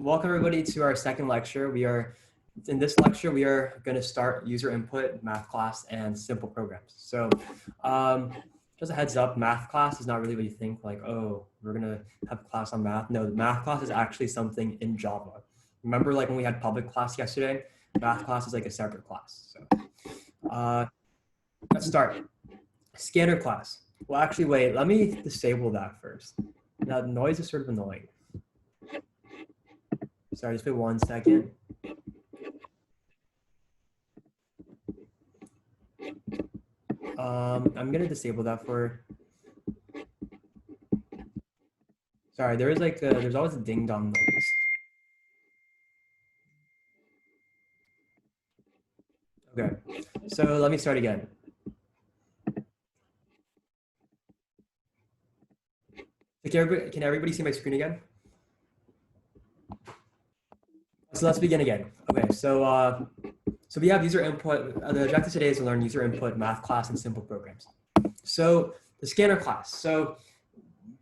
Welcome everybody to our second lecture. In this lecture, we are going to start user input, math class, and simple programs. So just a heads up, math class is not really what you think, like, oh, we're going to have a class on math. No, the math class is actually something in Java. Remember like when we had public class yesterday, math class is like a separate class. So let's start. Scanner class. Well, actually, wait, let me disable that first. Now, the noise is sort of annoying. Sorry, just wait 1 second. I'm gonna disable that for. Sorry, there is like there's always a ding dong noise. Okay, so let me start again. Can everybody see my screen again? So let's begin again. Okay, so we have user input. The objective today is to learn user input, math class, and simple programs. So the scanner class. So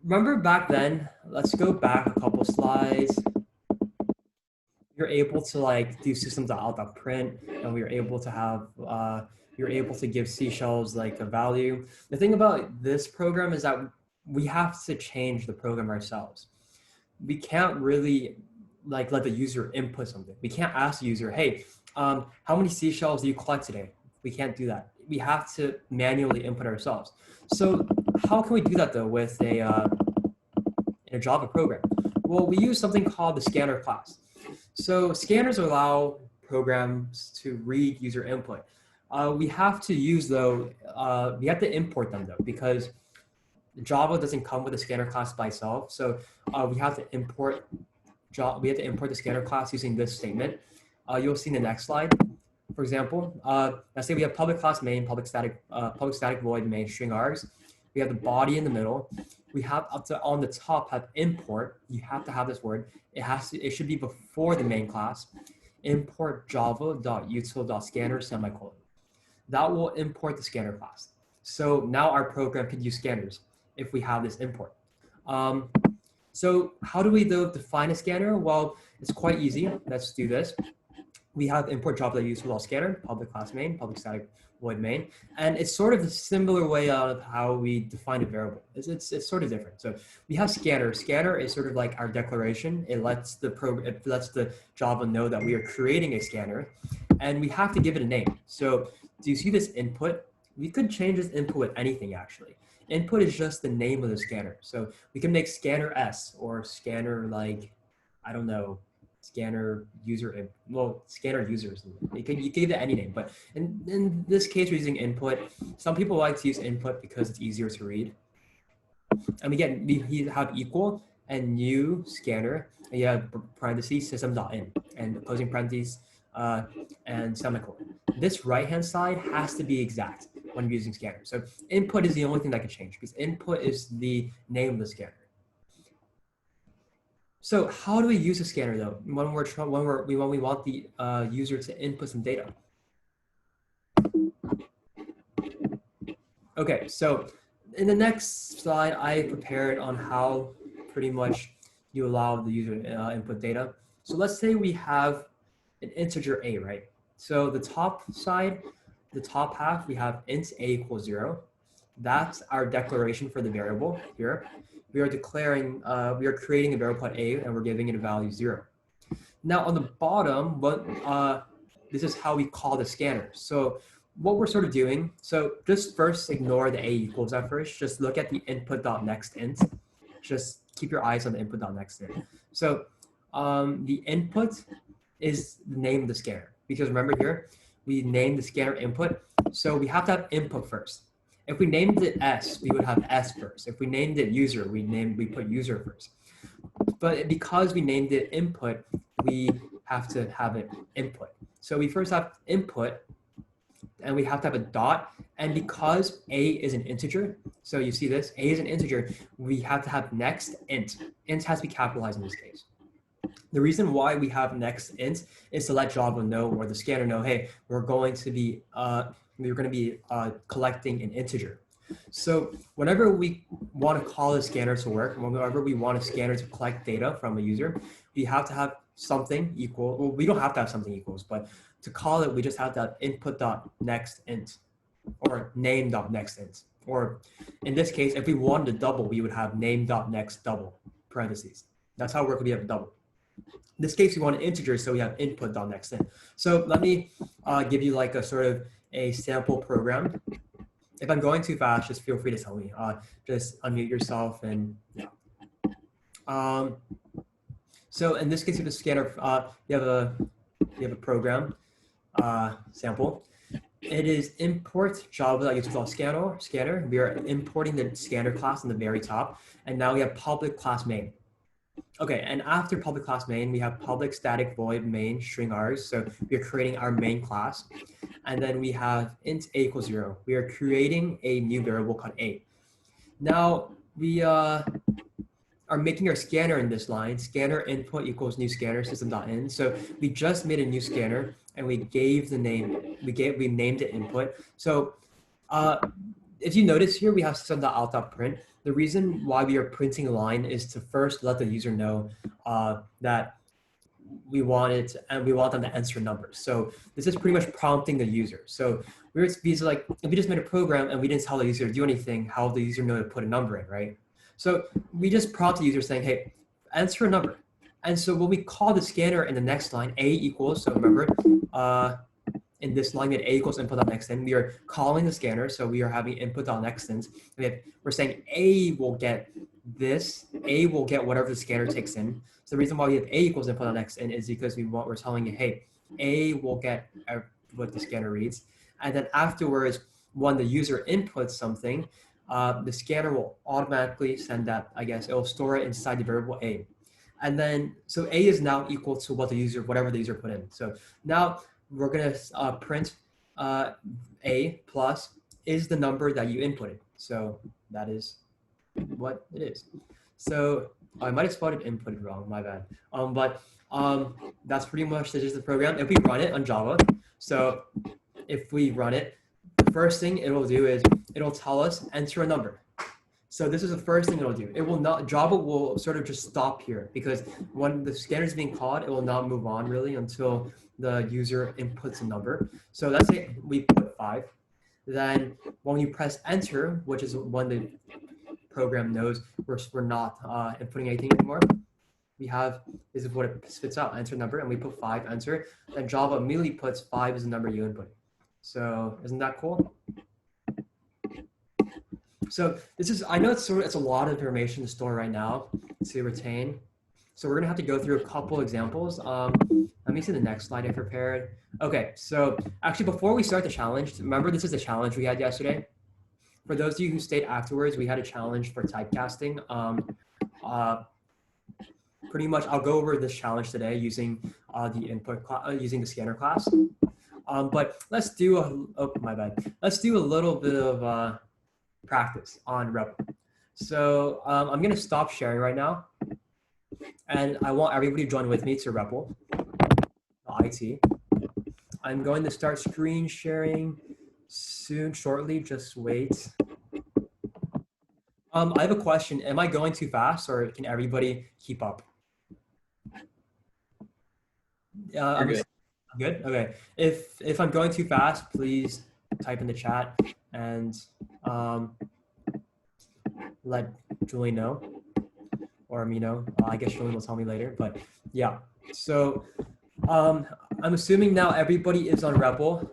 remember back then, let's go back a couple slides. You're able to like do system.out.print, and we are able to have, you're able to give seashells like a value. The thing about this program is that we have to change the program ourselves. We can't really like let the user input something. We can't ask the user, hey, how many seashells do you collect today? We can't do that. We have to manually input ourselves. So how can we do that though with in a Java program? Well, we use something called the scanner class. So scanners allow programs to read user input. We have to use though, we have to import them though, because Java doesn't come with a scanner class by itself. So we have to import the scanner class using this statement. You'll see in the next slide. For example, let's say we have public class main, public static void main string args. We have the body in the middle. We have up to on the top have import. You have to have this word. It should be before the main class. Import java.util.scanner semicolon. That will import the scanner class. So now our program can use scanners if we have this import. So how do we though define a scanner? Well, it's quite easy. Let's do this. We have import java.util.scanner, public class main, public static void main, and it's sort of a similar way of how we define a variable. It's sort of different. So we have scanner. Scanner is sort of like our declaration. It lets the Java know that we are creating a scanner, and we have to give it a name. So do you see this input? We could change this input with anything actually. Input is just the name of the scanner. So we can make scanner S or scanner like, I don't know, scanner user, well, scanner users. You can give it any name, but in this case, we're using input. Some people like to use input because it's easier to read. And again, we have equal and new scanner, and you have parentheses system.in and closing parentheses and semicolon. This right-hand side has to be exact when you're using scanner. So input is the only thing that can change because input is the name of the scanner. So how do we use a scanner though when we want the user to input some data? Okay, so in the next slide, I prepared on how pretty much you allow the user input data. So let's say we have an integer a, right? So the top side, the top half, we have int a equals 0. That's our declaration for the variable here. We are declaring, we are creating a variable called a, and we're giving it a value 0. Now on the bottom, this is how we call the scanner. So what we're sort of doing, so just first ignore the a equals at first. Just look at the input.nextInt. Just keep your eyes on the input.nextInt. So the input is the name of the scanner, because remember here, we named the scanner input. So we have to have input first. If we named it S, we would have S first. If we named it user, we put user first. But because we named it input, we have to have it input. So we first have input, and we have to have a dot. And because a is an integer, so you see this, a is an integer, we have to have next int. Int has to be capitalized in this case. The reason why we have next int is to let Java know, or the scanner know, hey, we're going to be collecting an integer. So whenever we want to call a scanner to work, whenever we want a scanner to collect data from a user, we have to have something equal, well, we don't have to have something equals, but to call it, we just have to have input.nextInt or name.nextInt. Or in this case, if we wanted a double, we would have name.nextDouble parentheses. That's how it works if we have a double. In this case, we want an integer, so we have input.nextInt. So let me give you like a sort of a sample program. If I'm going too fast, just feel free to tell me. Just unmute yourself and yeah. So in this case, you have a scanner. You have a program sample. It is import Java that uses scanner. We are importing the scanner class in the very top, and now we have public class main. Okay, and after public class main, we have public static void main string ours. So we are creating our main class, and then we have int a equals 0. We are creating a new variable called a. Now we are making our scanner in this line. Scanner input equals new scanner system.in. So we just made a new scanner and we gave the name. We named it input. So if you notice here, we have system.out.print. The reason why we are printing a line is to first let the user know that we want it and we want them to enter numbers. So this is pretty much prompting the user. So because like if we just made a program and we didn't tell the user to do anything, how will the user know to put a number in, right? So we just prompt the user saying, hey, enter a number. And so when we call the scanner in the next line, a equals, so remember, in this line, we had a equals input.nextInt. We are calling the scanner, so we are having input.nextInt. We're saying a will get this, a will get whatever the scanner takes in. So the reason why we have a equals input.nextInt is because we're telling it, hey, a will get what the scanner reads. And then afterwards, when the user inputs something, the scanner will automatically send that, I guess, it'll store it inside the variable a. And then, so a is now equal to whatever the user put in. So now we're gonna print a plus is the number that you inputted. So that is what it is. So I might have spelled it inputted wrong, my bad. But that's pretty much the gist of the program. If we run it on Java, so if we run it, the first thing it will do is it'll tell us enter a number. So this is the first thing it'll do. It will not, Java will sort of just stop here because when the scanner is being called, it will not move on really until the user inputs a number. So let's say we put 5. Then when you press enter, which is when the program knows we're not inputting anything anymore, this is what it spits out, enter number, and we put 5, enter. Then Java immediately puts 5 as the number you input. So isn't that cool? So this is, I know it's a lot of information to store right now to retain. So we're gonna have to go through a couple examples. Let me see the next slide I prepared. Okay, so actually before we start the challenge, remember this is the challenge we had yesterday. For those of you who stayed afterwards, we had a challenge for typecasting. Pretty much, I'll go over this challenge today using using the scanner class. But let's do Let's do a little bit of practice on REPL. So I'm gonna stop sharing right now. And I want everybody to join with me to REPL, IT. I'm going to start screen sharing shortly, just wait. I have a question. Am I going too fast or can everybody keep up? I'm good? Okay. If I'm going too fast, please type in the chat and let Julie know. Or me know. I guess Julie will tell me later, but yeah. So I'm assuming now everybody is on REPL.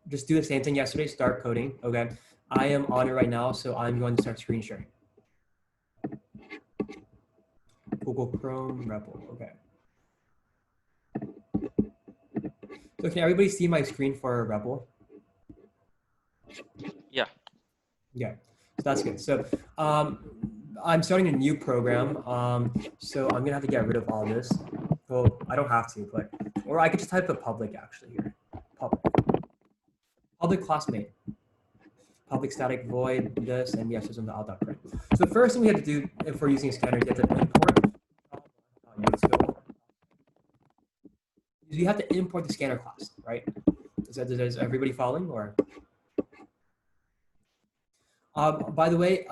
Just do the same thing yesterday, start coding, okay? I am on it right now, so I'm going to start screen sharing. Google Chrome, REPL, okay. So can everybody see my screen for REPL? Yeah. Yeah, so that's good. So I'm starting a new program, so I'm gonna have to get rid of all this. Well, I don't have to, but, or I could just type the public actually here. Public class main. Public static void this, and we have system.out.print. So the first thing we have to do if we're using a scanner is you have to import. You have to import the scanner class, right? Is everybody following or? By the way,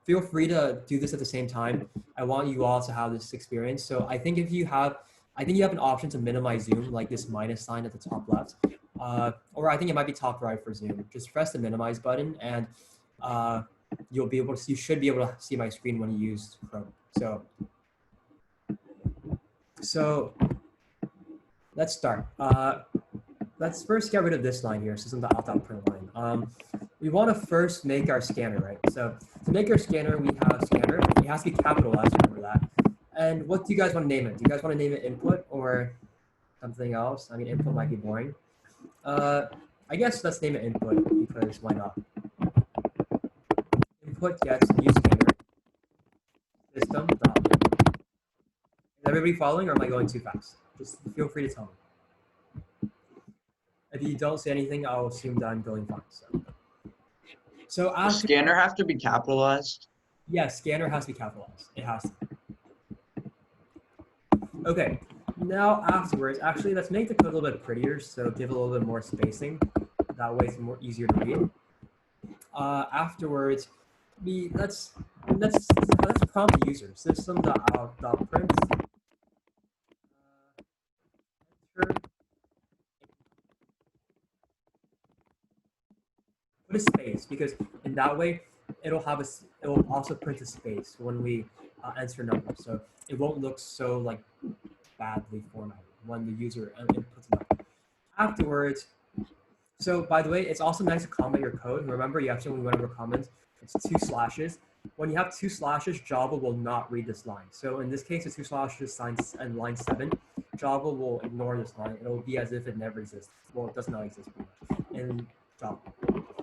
feel free to do this at the same time. I want you all to have this experience. So I think if you have, I think you have an option to minimize zoom, like this minus sign at the top left, or I think it might be top right for zoom. Just press the minimize button, and you'll be able to. You should be able to see my screen when you use Chrome. So let's start. Let's first get rid of this line here, system.out.print line. We want to first make our scanner, right? So to make our scanner, we have scanner. It has to be capitalized, remember that. And what do you guys want to name it? Do you guys want to name it input or something else? I mean, input might be boring. I guess let's name it input, because why not? Input gets new scanner system dot. Is everybody following, or am I going too fast? Just feel free to tell me. If you don't say anything, I'll assume that I'm going fine. So Does scanner have to be capitalized? Yes, scanner has to be capitalized. It has to. Okay, now afterwards, actually, let's make the code a little bit prettier. So give a little bit more spacing. That way, it's more easier to read. Afterwards, let's prompt the user system.out.print. Put a space, because in that way it will also print a space when we enter numbers, so it won't look so like badly formatted when the user inputs a number. Afterwards, so by the way, it's also nice to comment your code. Remember, you have to, when we went over comments, it's 2 slashes. When you have 2 slashes, Java will not read this line. So in this case, the 2 slashes and line 7, Java will ignore this line. It'll be as if it never exists. Well, it does not exist in Java.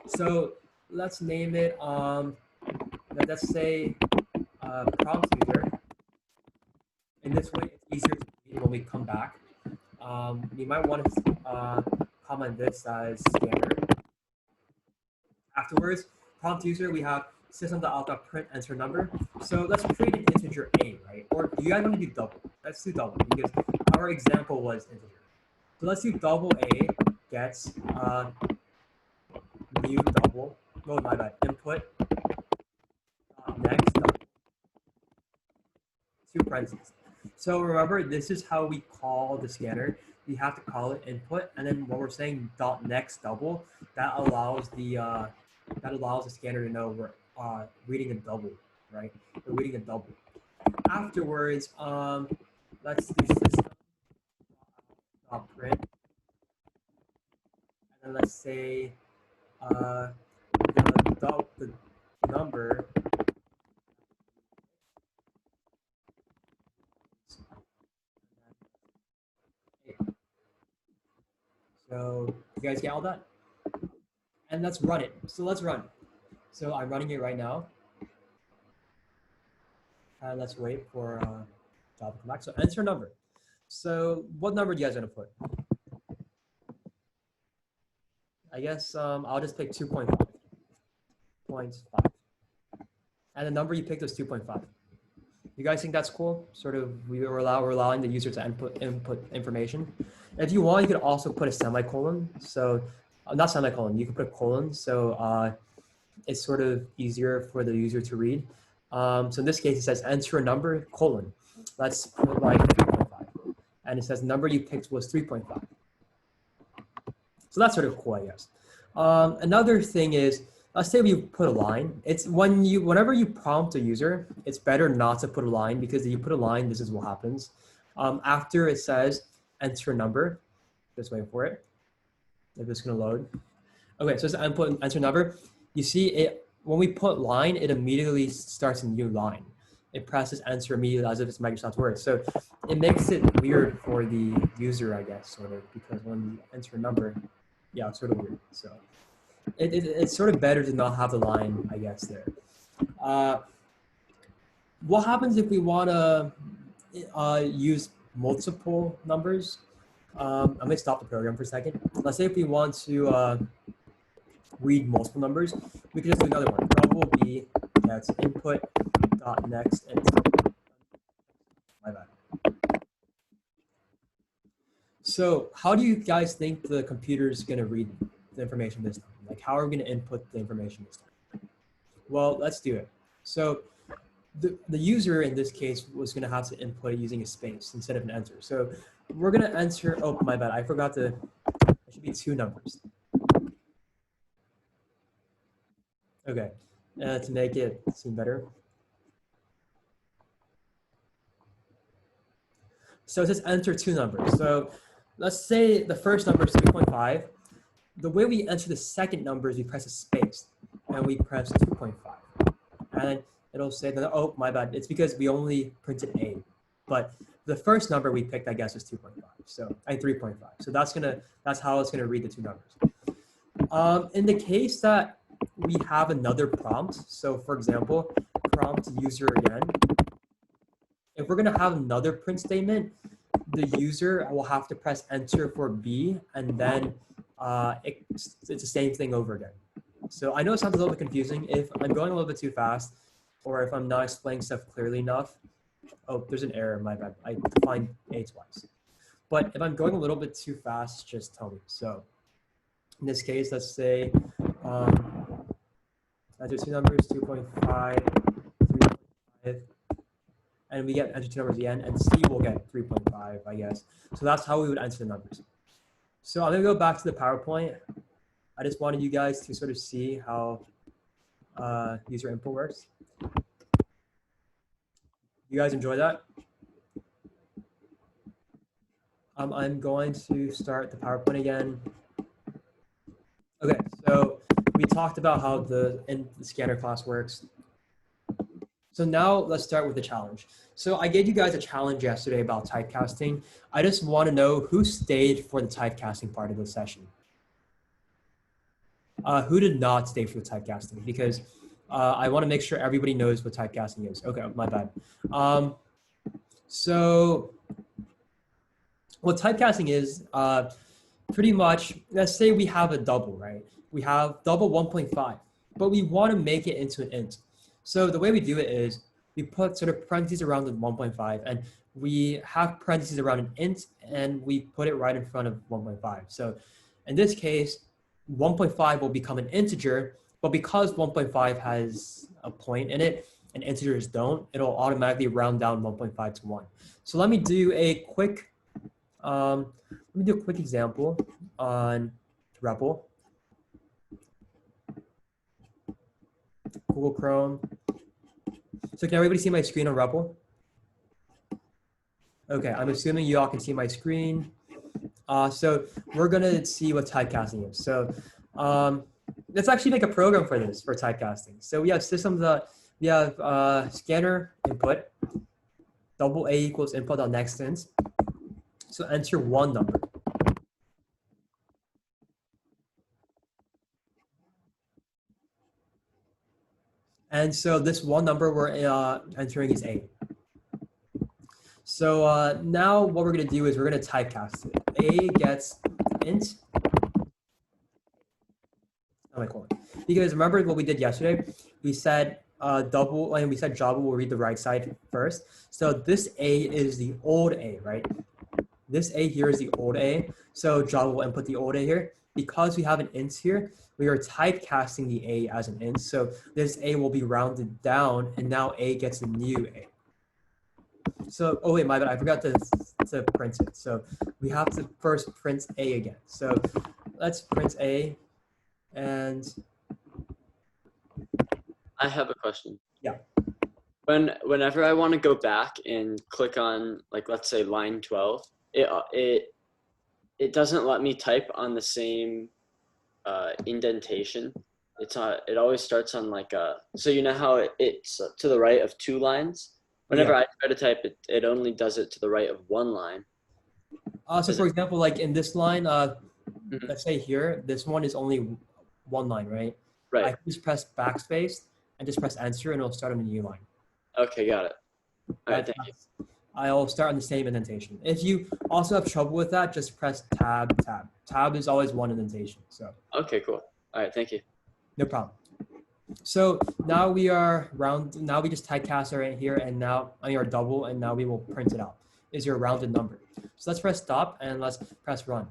So let's name it, let's say prompt user. In this way, it's easier to read when we come back. You might want to comment this as scanner. Afterwards, prompt user, we have system.out.print enter number. So let's create an integer a, right? Or do you guys want to do double? Let's do double, because our example was integer. So let's do double a gets new double. Oh, my bad. Input next double. 2 parentheses. So remember, this is how we call the scanner. We have to call it input, and then when we're saying dot next double, that allows the scanner to know we're reading a double, right? We're reading a double. Afterwards, let's do system print, and then let's say the number. So you guys get all that? And let's run it. So let's run. So I'm running it right now. And let's wait for Java to come back. So enter number. So what number do you guys want to put? I guess I'll just pick 2.5. 0.5. And the number you picked was 2.5. You guys think that's cool? Sort of, we're allowing the user to input information. If you want, you could also put a semicolon. So not semicolon, you can put a colon. So it's sort of easier for the user to read. So in this case, it says enter a number, colon. Let's put like 3.5. And it says number you picked was 3.5. So that's sort of cool, I guess. Another thing is, let's say we put a line. It's whenever you prompt a user, it's better not to put a line, because if you put a line, this is what happens. After it says enter a number, just wait for it. If it's gonna load. Okay, so it's enter number. You see it, when we put line, it immediately starts a new line. It presses enter immediately as if it's Microsoft Word. So it makes it weird for the user, I guess, sort of, because when you enter a number, yeah, it's sort of weird. So it's sort of better to not have the line, I guess, there. What happens if we want to use multiple numbers? I'm going to stop the program for a second. Let's say if we want to read multiple numbers, we can just do another one. Double B gets input dot next and my bad. So how do you guys think the computer is going to read the information this time? Like, how are we going to input the information this time? Well, let's do it. So the user in this case was going to have to input it using a space instead of an enter. So we're going to enter, oh, my bad. I forgot to, it should be 2 numbers. Okay, to make it seem better. So it says enter 2 numbers. So let's say the first number is 3.5. The way we enter the second number is we press a space and we press 2.5. And it'll say that, oh, my bad. It's because we only printed A. But the first number we picked, I guess, is 2.5. So 3.5. So that's how it's gonna read the 2 numbers. In the case that we have another prompt, so for example, prompt user again. If we're gonna have another print statement, the user will have to press enter for B, and then it's the same thing over again. So I know it sounds a little bit confusing. If I'm going a little bit too fast, or if I'm not explaining stuff clearly enough, oh, there's an error, my bad. I defined A twice. But if I'm going a little bit too fast, just tell me. So in this case, let's say, enter 2 numbers, 2.5, 3.5, and we get enter 2 numbers again, and C will get 3.5, I guess. So that's how we would enter the numbers. So I'm gonna go back to the PowerPoint. I just wanted you guys to sort of see how user input works. You guys enjoy that? I'm going to start the PowerPoint again. Okay, so we talked about how the scanner class works. So now let's start with the challenge. So I gave you guys a challenge yesterday about typecasting. I just want to know who stayed for the typecasting part of the session. Who did not stay for the typecasting? Because I want to make sure everybody knows what typecasting is. Okay, my bad. So what typecasting is, pretty much, let's say we have a double, right? We have double 1.5, but we want to make it into an int. So the way we do it is we put sort of parentheses around the 1.5, and we have parentheses around an int, and we put it right in front of 1.5. So in this case, 1.5 will become an integer, but because 1.5 has a point in it and integers don't, it'll automatically round down 1.5 to 1. So let me do a quick example on REPL. Google Chrome. So can everybody see my screen on REPL? Okay, I'm assuming you all can see my screen. So we're gonna see what typecasting is. So let's actually make a program for this, for typecasting. So we have systems, we have scanner input, double A equals input.nextInt. So enter 1 number. And so this 1 number we're entering is A. So now what we're gonna do is we're gonna typecast it. A gets int. Because remember what we did yesterday? We said double, and we said Java will read the right side first. So this A is the old A, right? This A here is the old A. So Java will input the old A here. Because we have an int here, we are typecasting the A as an int. So this A will be rounded down, and now A gets a new A. So, oh wait, my bad, I forgot to print it. So we have to first print A again. So let's print A, and I have a question. Yeah. Whenever I want to go back and click on, like, let's say line 12, it doesn't let me type on the same indentation. It always starts on like so you know how it's to the right of 2 lines. Whenever I try to type it, it only does it to the right of 1 line. So for example, like in this line, let's say here, this one is only 1 line, right? Right. I can just press backspace and just press enter, and it'll start on a new line. Okay, got it. All right, thank you. I'll start on the same indentation. If you also have trouble with that, just press tab, tab. Tab is always 1 indentation. So. Okay, cool. All right, thank you. No problem. So now we are now we just typecast right here, and now on your double, and now we will print it out. Is your rounded number. So let's press stop and let's press run.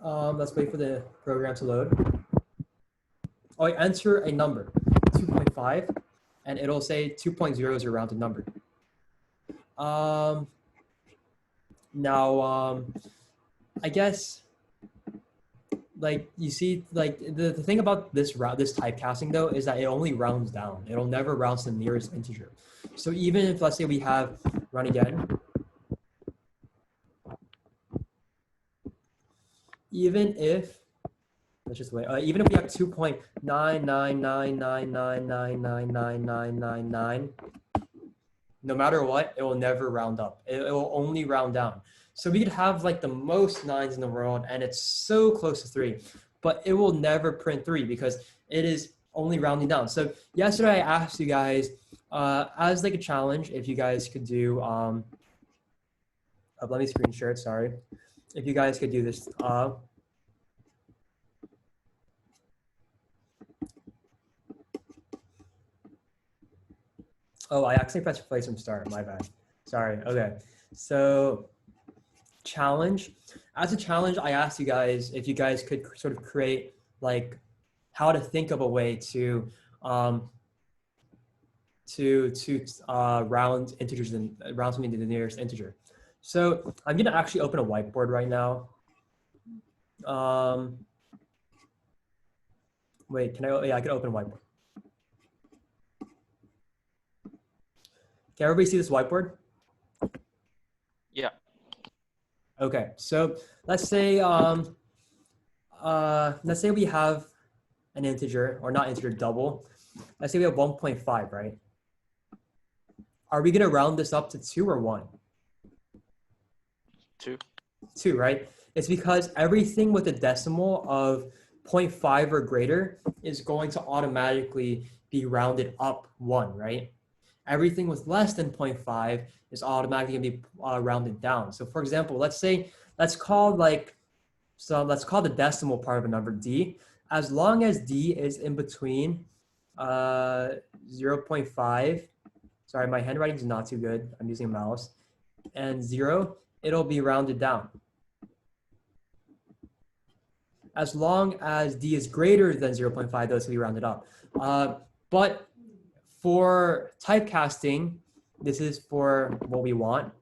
Let's wait for the program to load. Oh, enter a number, 2.5. 0.5, and it'll say 2.0 is a rounded number. Now, I guess, like you see, like the thing about this typecasting though is that it only rounds down. It'll never round to the nearest integer. So even if, let's say we have, run again, even if, let's just wait, even if we have 2.99999999999, no matter what, it will never round up. It will only round down. So we could have like the most 9s in the world and it's so close to 3, but it will never print 3 because it is only rounding down. So yesterday I asked you guys as like a challenge if you guys could do, let me screen share it, sorry. If you guys could do this. Oh, I accidentally pressed play from start, my bad. Sorry, okay. So challenge, as a challenge, I asked you guys if you guys could sort of create like how to think of a way to round integers and round something to the nearest integer. So I'm gonna actually open a whiteboard right now. Wait, can I? Yeah, I can open a whiteboard. Can everybody see this whiteboard? Yeah. Okay, so let's say we have an integer, or not integer, double. Let's say we have 1.5, right? Are we gonna round this up to 2 or 1? 2. 2, right? It's because everything with a decimal of 0.5 or greater is going to automatically be rounded up 1, right? Everything with less than 0.5 is automatically gonna be rounded down. So for example, let's call the decimal part of a number D. As long as D is in between 0.5, sorry, my handwriting is not too good, I'm using a mouse, and 0, it'll be rounded down. As long as D is greater than 0.5, those will be rounded up. But for typecasting, this is for what we want.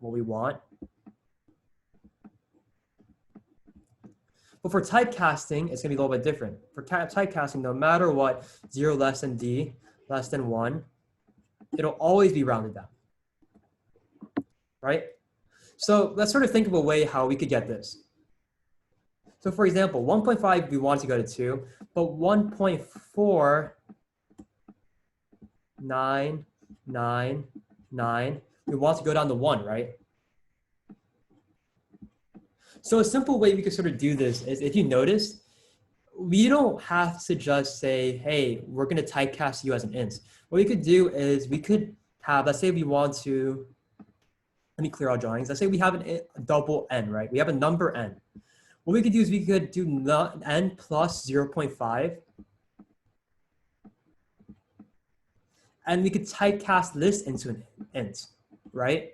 But for typecasting, it's gonna be a little bit different. For typecasting, no matter what, 0 less than D, less than 1, it'll always be rounded down, right? So let's sort of think of a way how we could get this. So for example, 1.5, we want to go to 2, but 1.49999, we want to go down to 1, right? So a simple way we could sort of do this is, if you notice, we don't have to just say, hey, we're going to typecast you as an int. What we could do is we could have, let's say we want to, let me clear our drawings. Let's say we have a double n, right? We have a number n. What we could do is we could do n plus 0.5. And we could typecast this into an int, right?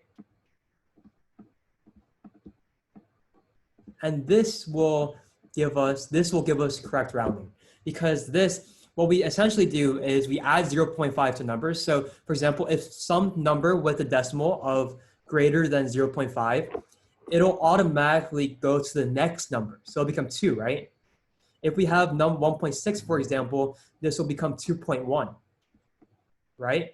And this will give us correct rounding, because this, what we essentially do is we add 0.5 to numbers. So for example, if some number with a decimal of greater than 0.5, it'll automatically go to the next number. So it'll become 2, right? If we have 1.6, for example, this will become 2.1, right?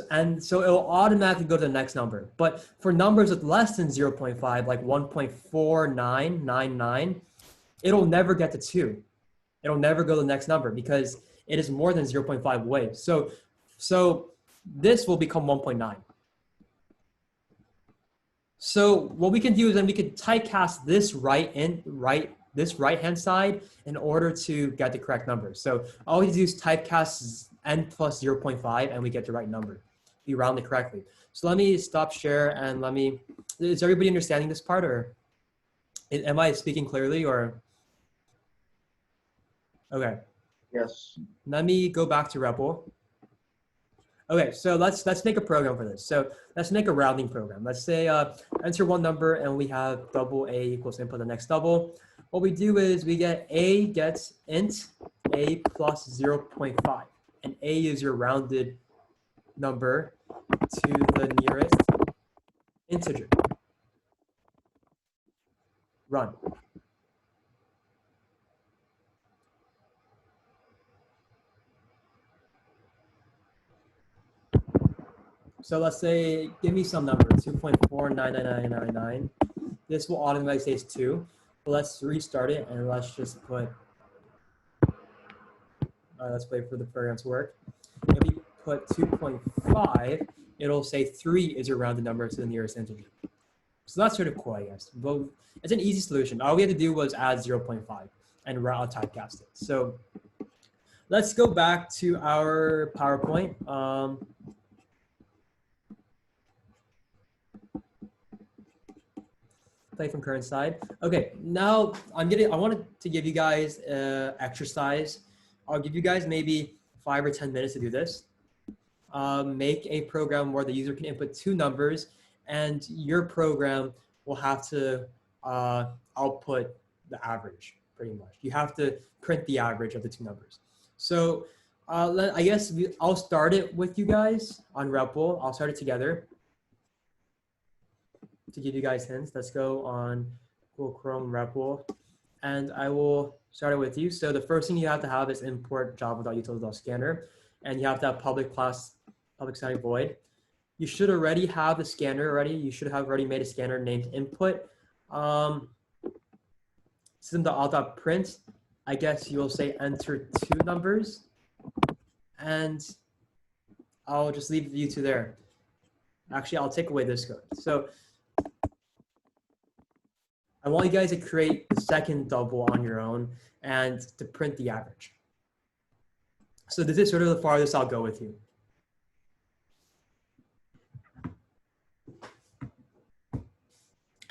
And so it will automatically go to the next number. But for numbers with less than 0.5, like 1.4999, it'll never get to 2. It'll never go to the next number because it is more than 0.5 away. So this will become 1.9. So what we can do is then we could typecast this this right-hand side in order to get the correct number. So all we do is typecast n plus 0.5 and we get the right number. We round it correctly. So let me stop share and is everybody understanding this part, or am I speaking clearly, or? Okay. Yes. Let me go back to REPL. Okay, so let's make a program for this. So let's make a rounding program. Let's say enter one number and we have double A equals input the next double. What we do is we get A gets int a plus 0.5. And a is your rounded number to the nearest integer. Run. So let's say, give me some number, 2.499999. This will automatically say it's 2. But let's restart it and let's just put, let's wait for the program to work. If we put 2.5, it'll say 3 is your rounded number to the nearest integer. So that's sort of cool, I guess. But it's an easy solution. All we had to do was add 0.5 and route typecast it. So let's go back to our PowerPoint. Play from current side. Okay, now I wanted to give you guys exercise. I'll give you guys maybe 5 or 10 minutes to do this. Make a program where the user can input 2 numbers and your program will have to output the average pretty much. You have to print the average of the 2 numbers. So I guess I'll start it with you guys on REPL. I'll start it together to give you guys hints. Let's go on Google Chrome REPL, and I will start it with you. So the first thing you have to have is import java.utility.scanner, and you have to have public static void. You should already have the scanner already. You should have already made a scanner named input. System.out.print, I guess you'll say enter 2 numbers, and I'll just leave you to there. Actually, I'll take away this code. So I want you guys to create the second double on your own and to print the average. So this is sort of the farthest I'll go with you.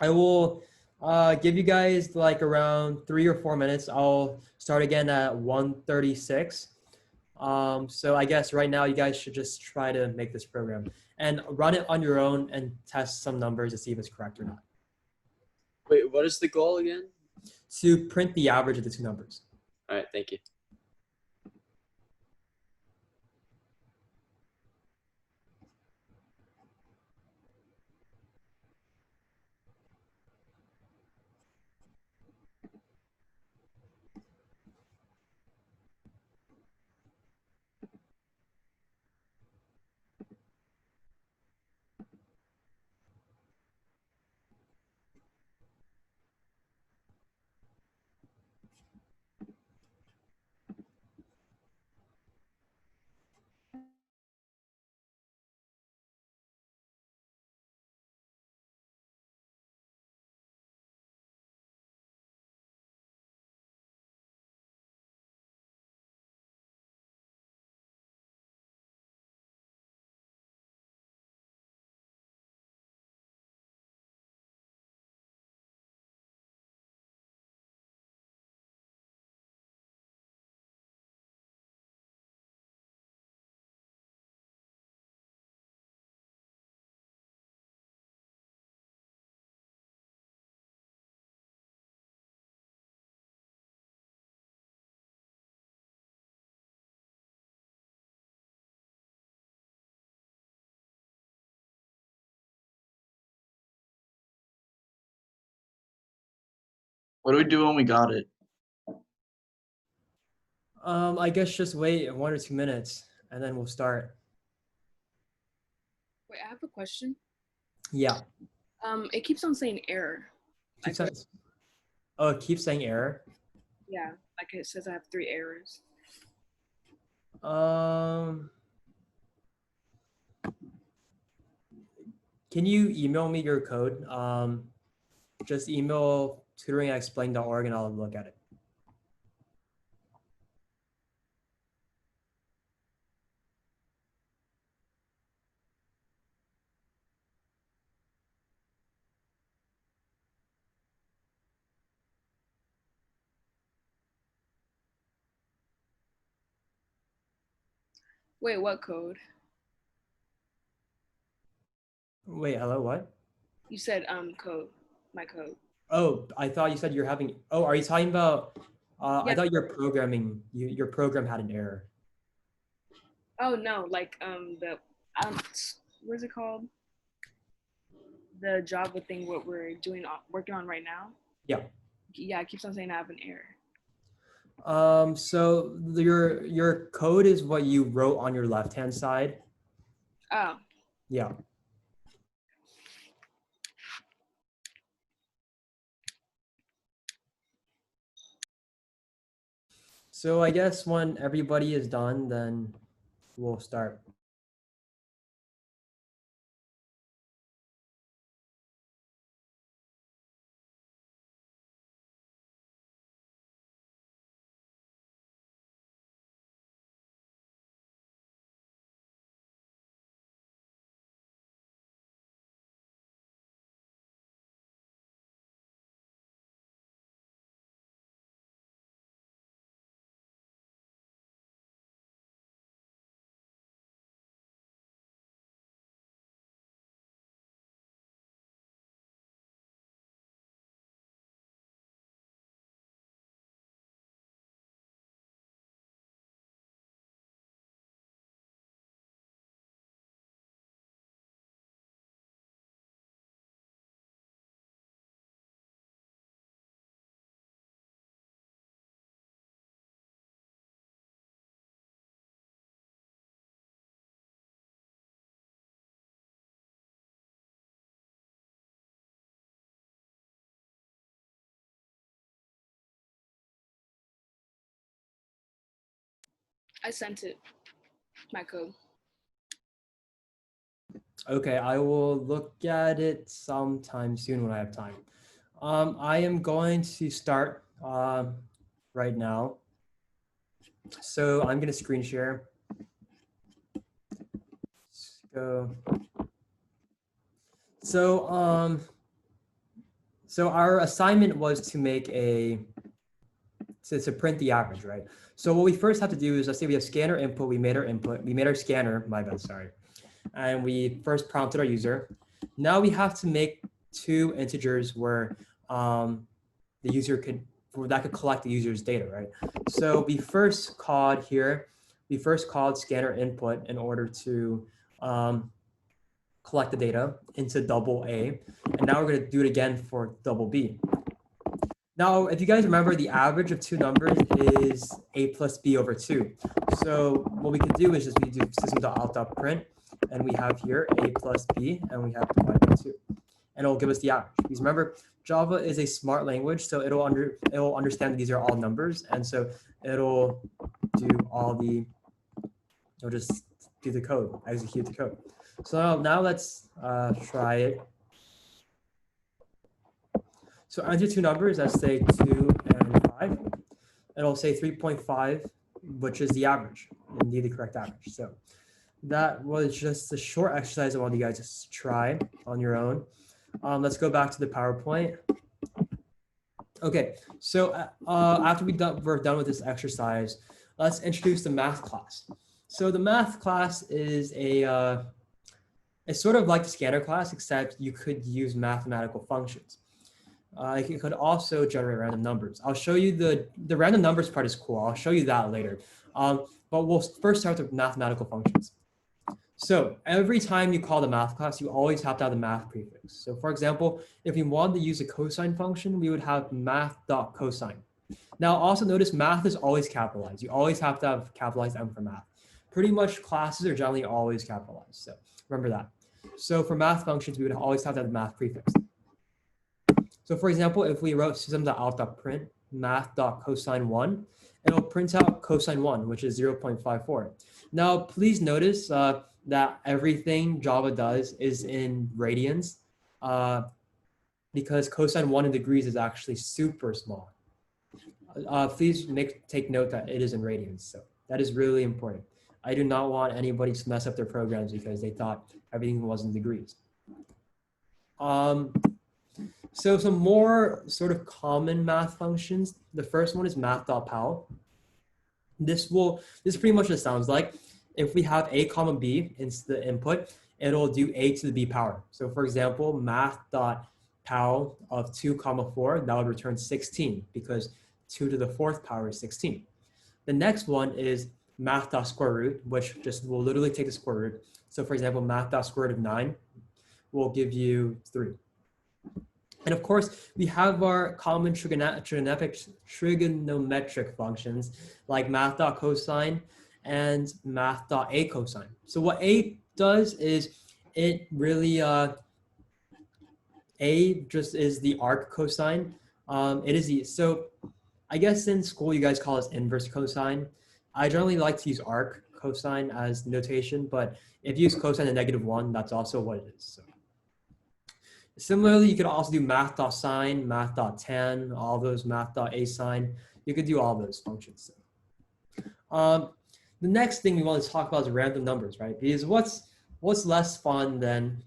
I will give you guys like around 3 or 4 minutes. I'll start again at 1:36. So I guess right now you guys should just try to make this program and run it on your own and test some numbers to see if it's correct or not. Wait, what is the goal again? To print the average of the 2 numbers. All right, thank you. What do we do when we got it? I guess just wait 1 or 2 minutes and then we'll start. Wait, I have a question. Yeah. It keeps on saying error. Keeps saying, oh, it keeps saying error. Yeah, like it says I have 3 errors. Can you email me your code? Just email tutoring@xplain.org and I'll look at it. Wait, what code? Wait, hello, what? You said code, my code. Oh, I thought you said you're having, oh, are you talking about I Yeah. thought your program had an error. Oh no, like um what is it called? The Java thing what we're doing working on right now. Yeah. Yeah, it keeps on saying I have an error. So your code is what you wrote on your left-hand side. Oh, Yeah. So I guess when everybody is done, then we'll start. I sent it. My code. Okay, I will look at it sometime soon when I have time. I am going to start right now. So I'm going to screen share. So, so, so our assignment was to make to print the average, right? So what we first have to do is, let's say we have scanner input, we made our scanner, my bad, sorry. And we first prompted our user. Now we have to make two integers where the user that could collect the user's data, right? So we first called scanner input in order to collect the data into double A. And now we're gonna do it again for double B. Now, if you guys remember, the average of two numbers is A plus B over 2. So what we could do is just we do system.out.print, and we have here A plus B, and we have divided by 2. And it'll give us the average. Because remember, Java is a smart language, so it'll understand that these are all numbers, and so it'll just do the code, execute the code. So now let's try it. So enter two numbers, let's say 2 and 5. It'll say 3.5, which is the average, indeed the correct average. So that was just a short exercise I want you guys to try on your own. Let's go back to the PowerPoint. Okay, so after we're done with this exercise, let's introduce the math class. So the math class is it's sort of like the scanner class, except you could use mathematical functions. It could also generate random numbers. I'll show you the random numbers part is cool. I'll show you that later. But we'll first start with mathematical functions. So every time you call the math class, you always have to have the math prefix. So for example, if you wanted to use a cosine function, we would have math.cosine. Now also notice math is always capitalized. You always have to have capitalized M for math. Pretty much classes are generally always capitalized. So remember that. So for math functions, we would always have to have the math prefix. So for example, if we wrote system.out.print math.cosine1, it'll print out cosine 1, which is 0.54. Now, please notice that everything Java does is in radians because cosine 1 in degrees is actually super small. Please take note that it is in radians. So that is really important. I do not want anybody to mess up their programs because they thought everything was in degrees. So some more sort of common math functions. The first one is math.pal. This pretty much just sounds like if we have a comma b into the input, it'll do a to the b power. So for example, math.pal of 2 comma 4, that would return 16 because 2 to the 4th power is 16. The next one is math.square root, which just will literally take the square root. So for example, math.square root of 9 will give you 3. And of course, we have our common trigonometric functions like math.cosine and math.a cosine. So what a does is it really, a just is the arc cosine. It is the, so I guess in school you guys call this inverse cosine. I generally like to use arc cosine as notation, but if you use cosine to -1, that's also what it is. So. Similarly, you could also do math.sine, math.tan, all those math.a sine. You could do all those functions. The next thing we want to talk about is random numbers, right? Because what's less fun than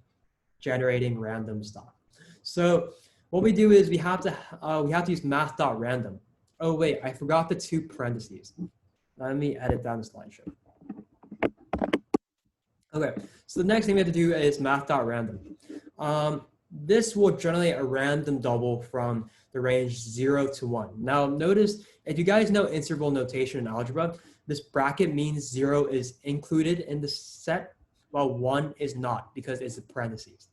generating random stuff? So what we do is we have to use math.random. Oh wait, I forgot the 2 parentheses. Let me edit down the slideshow. Okay, so the next thing we have to do is math.random. This will generate a random double from the range 0 to 1. Now notice, if you guys know interval notation in algebra, this bracket means 0 is included in the set, while 1 is not because it's a parentheses.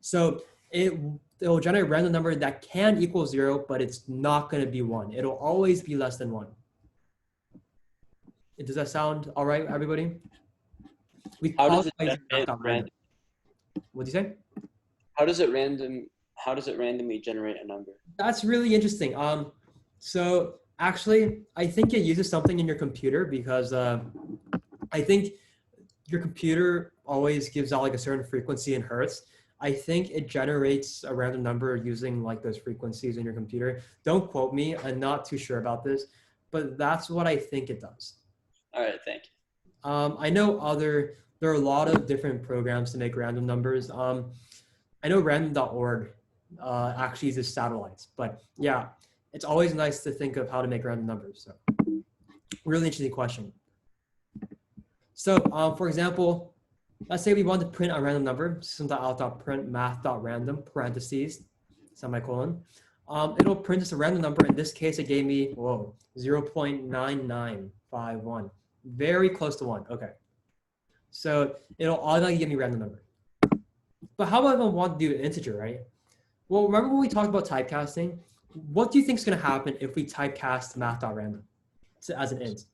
So it will generate a random number that can equal 0, but it's not going to be 1. It'll always be less than 1. Does that sound all right, everybody? How does it generate random? What do you say? How does it randomly generate a number? That's really interesting. So actually, I think it uses something in your computer because I think your computer always gives out like a certain frequency in hertz. I think it generates a random number using like those frequencies in your computer. Don't quote me. I'm not too sure about this, but that's what I think it does. All right, thank you. I know there are a lot of different programs to make random numbers. I know random.org actually uses satellites, but yeah, it's always nice to think of how to make random numbers. So really interesting question. So for example, let's say we want to print a random number, system.out.print math.random parentheses, semicolon. It'll print us a random number. In this case, it gave me, 0.9951. Very close to 1. Okay. So it'll automatically give me a random number. But how about if I want to do an integer, right? Well, remember when we talked about typecasting? What do you think is going to happen if we typecast math.random as an int?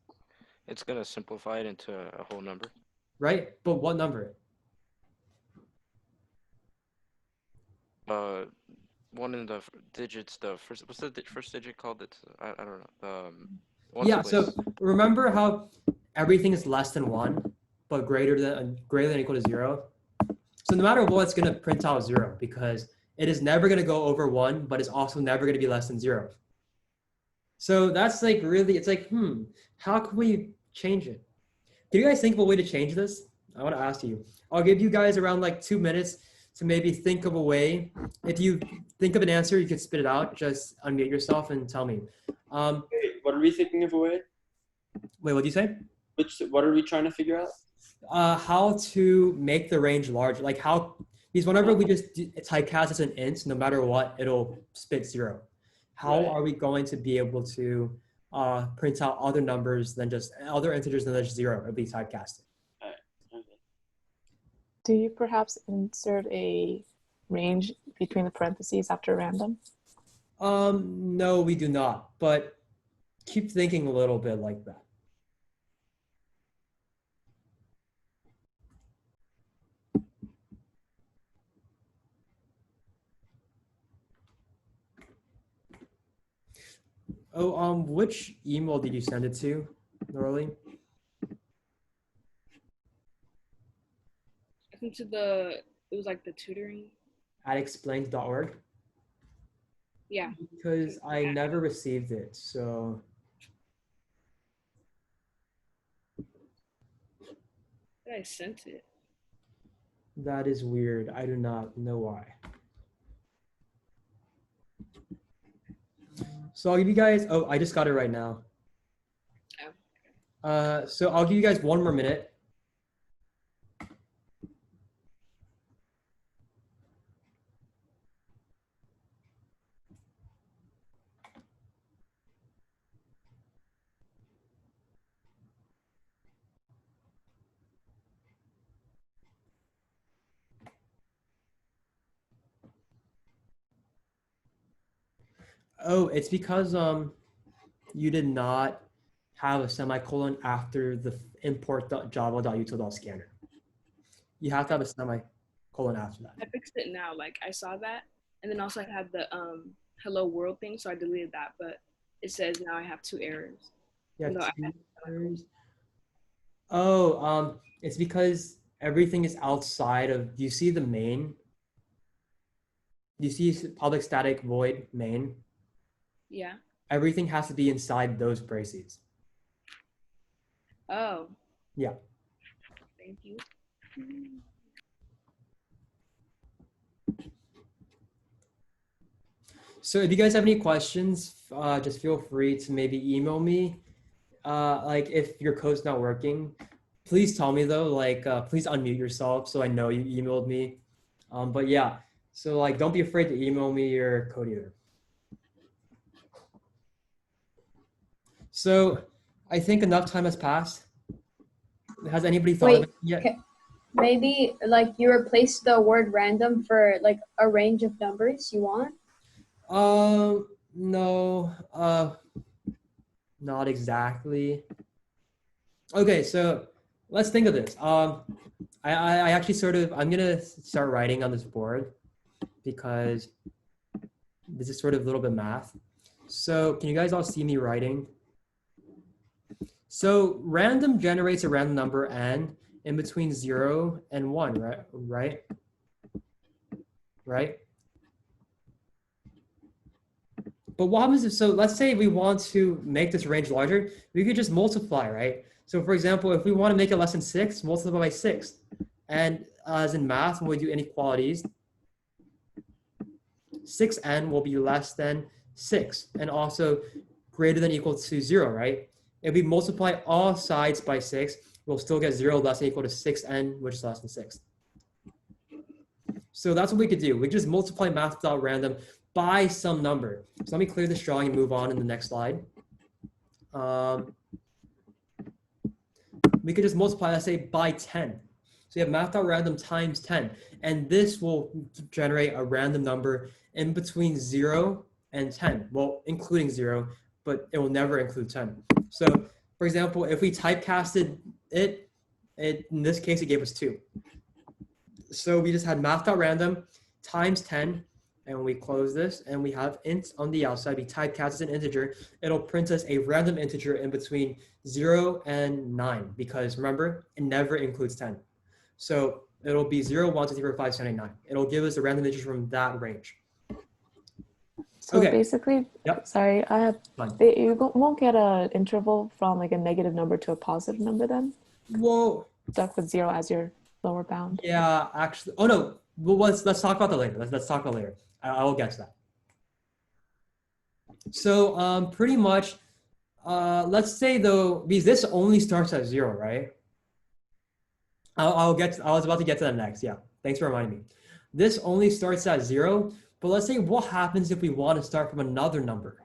It's going to simplify it into a whole number. Right? But what number? One in the digits, the first, what's the first digit called? It's, I don't know. Yeah, so remember how everything is less than 1, but greater than or equal to 0? So no matter what, it's going to print out 0 because it is never going to go over 1, but it's also never going to be less than 0. So that's like really, it's like, how can we change it? Can you guys think of a way to change this? I want to ask you. I'll give you guys around like 2 minutes to maybe think of a way. If you think of an answer, you could spit it out. Just unmute yourself and tell me. Wait, what are we thinking of a way? Wait, what do you say? What are we trying to figure out? How to make the range large. Like how, because whenever we just typecast as an int, no matter what, it'll spit 0. How are we going to be able to print out other numbers than just other integers than just 0 if we typecast it? All right. Okay. Do you perhaps insert a range between the parentheses after random? No, we do not, but keep thinking a little bit like that. Oh, which email did you send it to, Norley? I think it was like the tutoring. At XplainED.org? Yeah. Because I never received it, so. I sent it. That is weird. I do not know why. So I'll give you guys, oh, I just got it right now. So I'll give you guys 1 more minute. Oh, it's because you did not have a semicolon after the import.java.util.scanner. You have to have a semicolon after that. I fixed it now. Like I saw that, and then also I had the hello world thing, so I deleted that. But it says now I have 2 errors. Yeah, No, I two had errors. Oh, it's because everything is outside of. Do you see the main? Do you see public static void main? Yeah. Everything has to be inside those braces. Oh. Yeah. Thank you. So if you guys have any questions, just feel free to maybe email me. Like if your code's not working, please tell me though, like please unmute yourself so I know you emailed me. But yeah, so like don't be afraid to email me your code either. So I think enough time has passed. Has anybody thought of Wait, it yet? okay. Maybe like you replace the word random for like a range of numbers you want. No, not exactly. Okay, so let's think of this. I actually I'm gonna start writing on this board because this is sort of a little bit math. So can you guys all see me writing? So random generates a random number n in between 0 and 1, right? Right? But what happens if, so let's say we want to make this range larger, we could just multiply, right? So for example, if we want to make it less than 6, multiply by 6. And as in math, when we do inequalities, 6n will be less than 6 and also greater than or equal to 0, right? If we multiply all sides by 6, we'll still get 0 less than or equal to 6n, which is less than 6. So that's what we could do. We just multiply math.random by some number. So let me clear this drawing and move on in the next slide. We could just multiply, let's say, by 10. So you have math.random times 10. And this will generate a random number in between 0 and 10. Well, including 0, but it will never include 10. So, for example, if we typecasted it, in this case, it gave us 2. So we just had math.random times 10. And we close this and we have int on the outside. We typecast as an integer. It'll print us a random integer in between 0 and 9 because remember, it never includes 10. So it'll be 0, 1, 2, 3, 4, 5, 6, 7, 8, 9. It'll give us a random integer from that range. So Okay. basically, Yep. sorry, Fine. you won't get an interval from like a negative number to a positive number then? Well, Stuck with 0 as your lower bound. yeah, actually, oh no, well, let's talk about that later. Let's talk about it later. I will get to that. So pretty much, let's say though, because this only starts at 0, right? I was about to get to that next. Yeah, thanks for reminding me. This only starts at 0, but let's say what happens if we want to start from another number?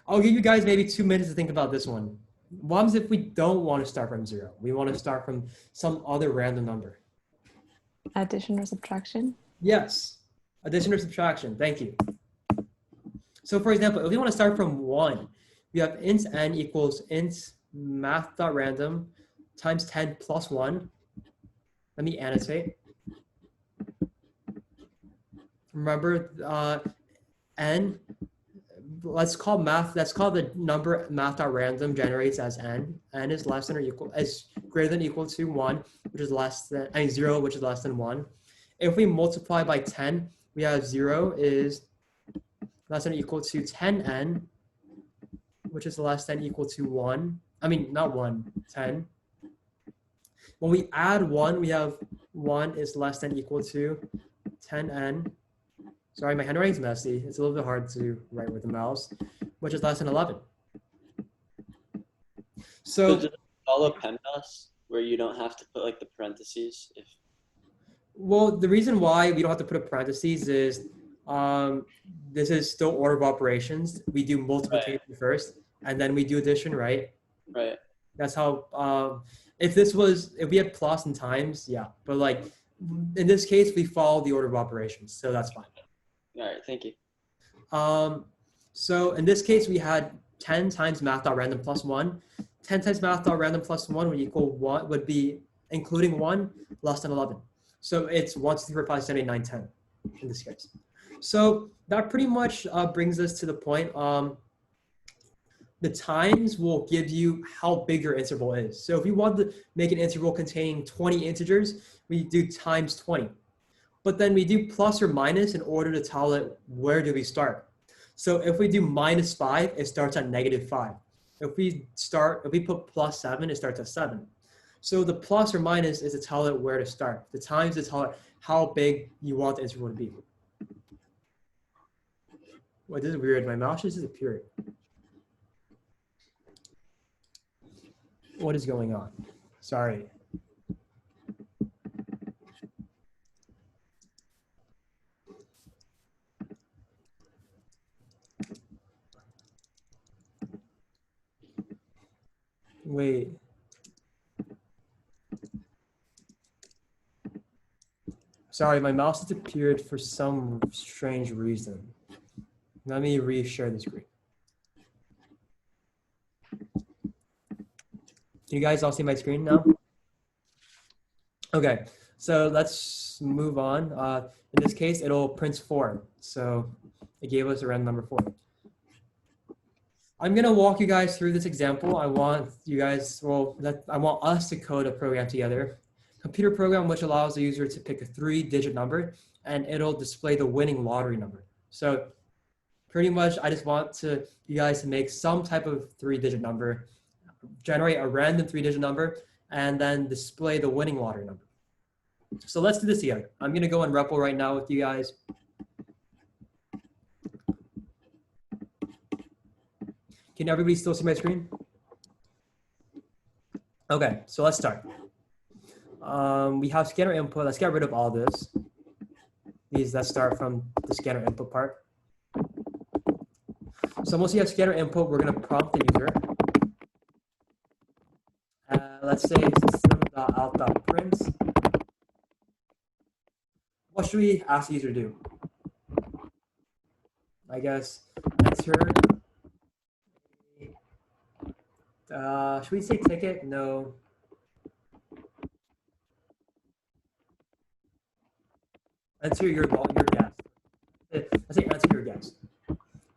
I'll give you guys maybe 2 minutes to think about this one. What happens if we don't want to start from 0? We want to start from some other random number. Addition or subtraction? Yes, addition or subtraction. Thank you. So for example, if we want to start from 1, we have int n equals int math.random times 10 plus 1. Let me annotate. Remember, n, let's call the number math.random generates as n. N is less than or equal, is greater than or equal to 1, which is less than, 0, which is less than 1. If we multiply by 10, we have 0 is less than or equal to 10n, which is less than or equal to 1. I mean, not 1, 10. When we add 1, we have 1 is less than or equal to 10n. Sorry, my handwriting's messy. It's a little bit hard to write with the mouse, which is less than 11. So does it follow PEMDAS where you don't have to put like the parentheses? Well, the reason why we don't have to put a parentheses is this is still order of operations. We do multiplication first, and then we do addition, right? Right. That's how, if we had plus and times, yeah. But like in this case, we follow the order of operations, so that's fine. All right, thank you. So in this case, we had 10 times math.random plus 1. 10 times math.random plus 1 would equal 1, would be, including 1, less than 11. So it's 1, 2, 3, 4, 5, 6, 7, 8, 9, 10 in this case. So that pretty much brings us to the point. The times will give you how big your interval is. So if you want to make an interval containing 20 integers, we do times 20. But then we do plus or minus in order to tell it where do we start. So if we do minus 5, it starts at negative 5. If we put plus 7, it starts at 7. So the plus or minus is to tell it where to start. The times to tell it how big you want the interval to be. Well, this is weird. My mouse just disappeared. What is going on? Sorry. Wait. Sorry, my mouse disappeared for some strange reason. Let me re-share the screen. Can you guys all see my screen now? Okay, so let's move on. In this case, it'll print 4. So it gave us a random number 4. I'm gonna walk you guys through this example. I want you guys, I want us to code a program together. Computer program which allows the user to pick a 3-digit number and it'll display the winning lottery number. So pretty much I just want you guys to make some type of 3-digit number, generate a random 3-digit number, and then display the winning lottery number. So let's do this together. I'm gonna go in REPL right now with you guys. Can everybody still see my screen? Okay, so let's start. We have scanner input. Let's get rid of all this. Let's start from the scanner input part. So once you have scanner input, we're going to prompt the user. Let's say system.out.print. What should we ask the user to do? I guess enter. Should we say ticket? No. Enter your guess. Let's say enter your guess.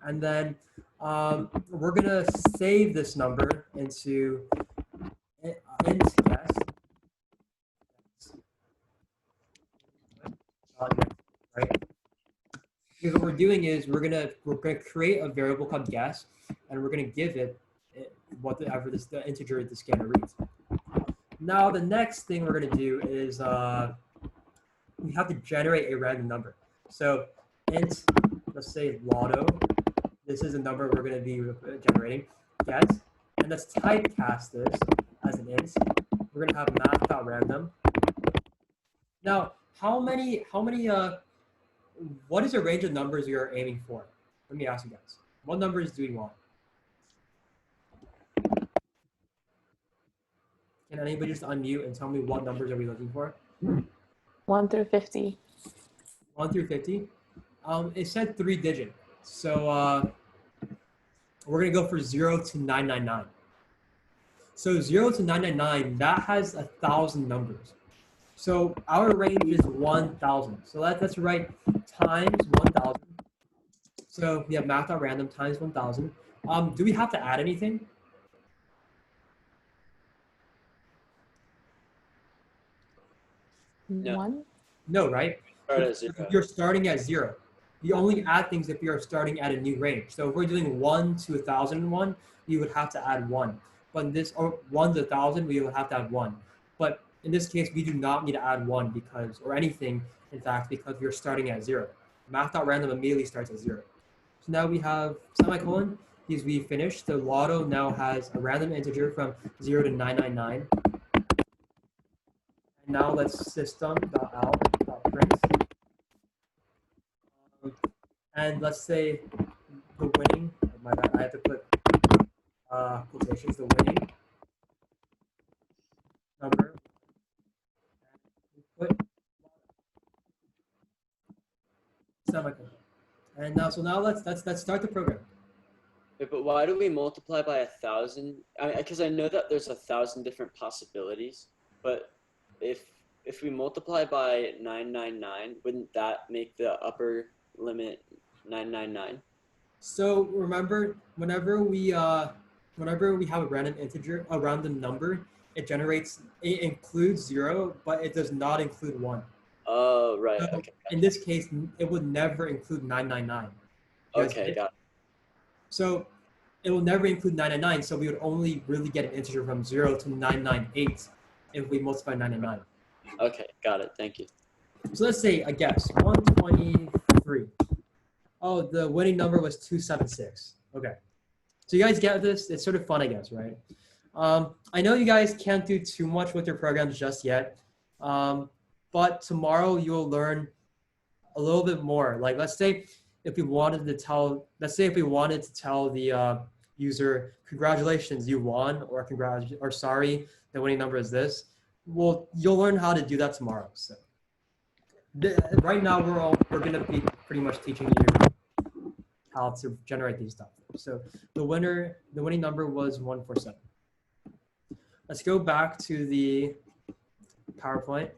And then we're gonna save this number into int guess. Right? Because what we're doing is we're gonna create a variable called guess, and we're gonna give it whatever the integer the scanner reads. Now the next thing we're gonna do is we have to generate a random number. So int, let's say lotto. This is a number we're gonna be generating. Get, and let's typecast this as an int. We're gonna have math.random. Now, what is the range of numbers you're aiming for? Let me ask you guys. What numbers do we want? Can anybody just unmute and tell me what numbers are we looking for? 1 through 50. 1 through 50? It said 3-digit. So we're gonna go for 0 to 999. So 0 to 999, that has 1,000 numbers. So our range is 1,000. So let's write times 1,000. So we have math.random times 1,000. Do we have to add anything? No. 1? No, right? Start at 0. You're starting at 0. You only add things if you're starting at a new range. So if we're doing 1 to 1,001, you would have to add 1. But in this, or 1 to 1,000, we would have to add 1. But in this case, we do not need to add 1 because, or anything, in fact, because we're starting at 0. Math.random immediately starts at 0. So now we have semicolon. These we finished. The lotto now has a random integer from 0 to 999. And now let's system.out.print. And let's say the winning, my bad, I have to put quotations, the winning number. We put So now let's start the program. Wait, but why do we multiply by 1,000? Because I know that there's 1,000 different possibilities, but if we multiply by 999, wouldn't that make the upper limit 999? So remember, whenever we have a random integer, a random number, it includes 0, but it does not include 1. Oh, right. So Okay. in this case, it would never include 999. You guys Okay, get it? got it. So it will never include 999. So we would only really get an integer from 0 to 998 if we multiply 999. Okay, got it. Thank you. So let's say a guess, 123. Oh, the winning number was 276. Okay. So you guys get this? It's sort of fun, I guess, right? I know you guys can't do too much with your programs just yet, but tomorrow you'll learn a little bit more. Like, let's say if we wanted to tell the user, congratulations, you won, or sorry, the winning number is this. Well, you'll learn how to do that tomorrow. So right now we're gonna be pretty much teaching you how to generate these stuff. So the winning number was 147. Let's go back to the PowerPoint.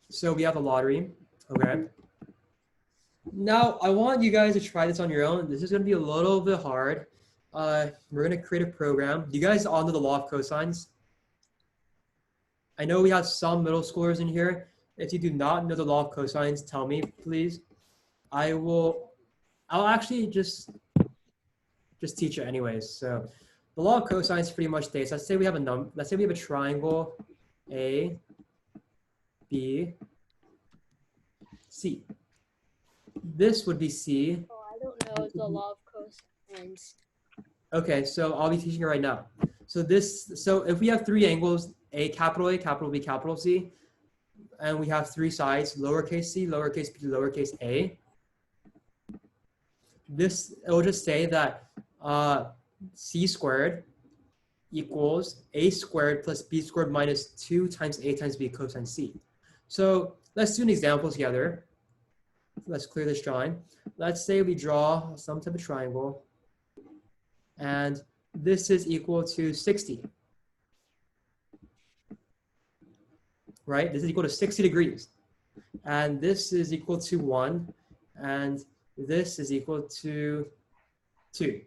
So we have the lottery, okay? Now I want you guys to try this on your own. This is gonna be a little bit hard. We're gonna create a program. Do you guys all know the law of cosines? I know we have some middle schoolers in here. If you do not know the law of cosines, tell me, please. I'll actually just teach it anyways. So the law of cosines pretty much states, let's say we have a triangle A, B, C. This would be C. Oh, I don't know the law of cosines. Okay, so I'll be teaching it right now. So if we have three angles, A, capital B, capital C, and we have three sides, lowercase c, lowercase b, lowercase a, it will just say that c squared equals a squared plus b squared minus 2 times a times b cosine c. So let's do an example together. Let's clear this drawing. Let's say we draw some type of triangle, and this is equal to 60. Right? This is equal to 60 degrees. And this is equal to 1, and this is equal to 2.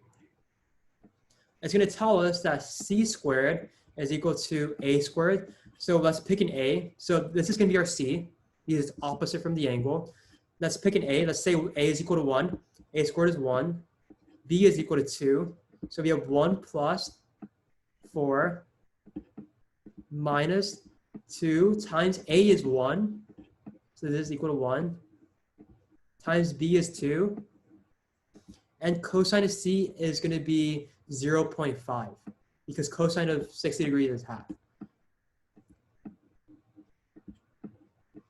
It's going to tell us that c squared is equal to a squared. So let's pick an a. So this is going to be our c. It's opposite from the angle. Let's pick an a. Let's say a is equal to 1. A squared is 1. B is equal to 2. So we have 1 plus 4 minus 2 times a is 1. So this is equal to 1. Times b is 2. And cosine of c is going to be 0.5 because cosine of 60 degrees is half.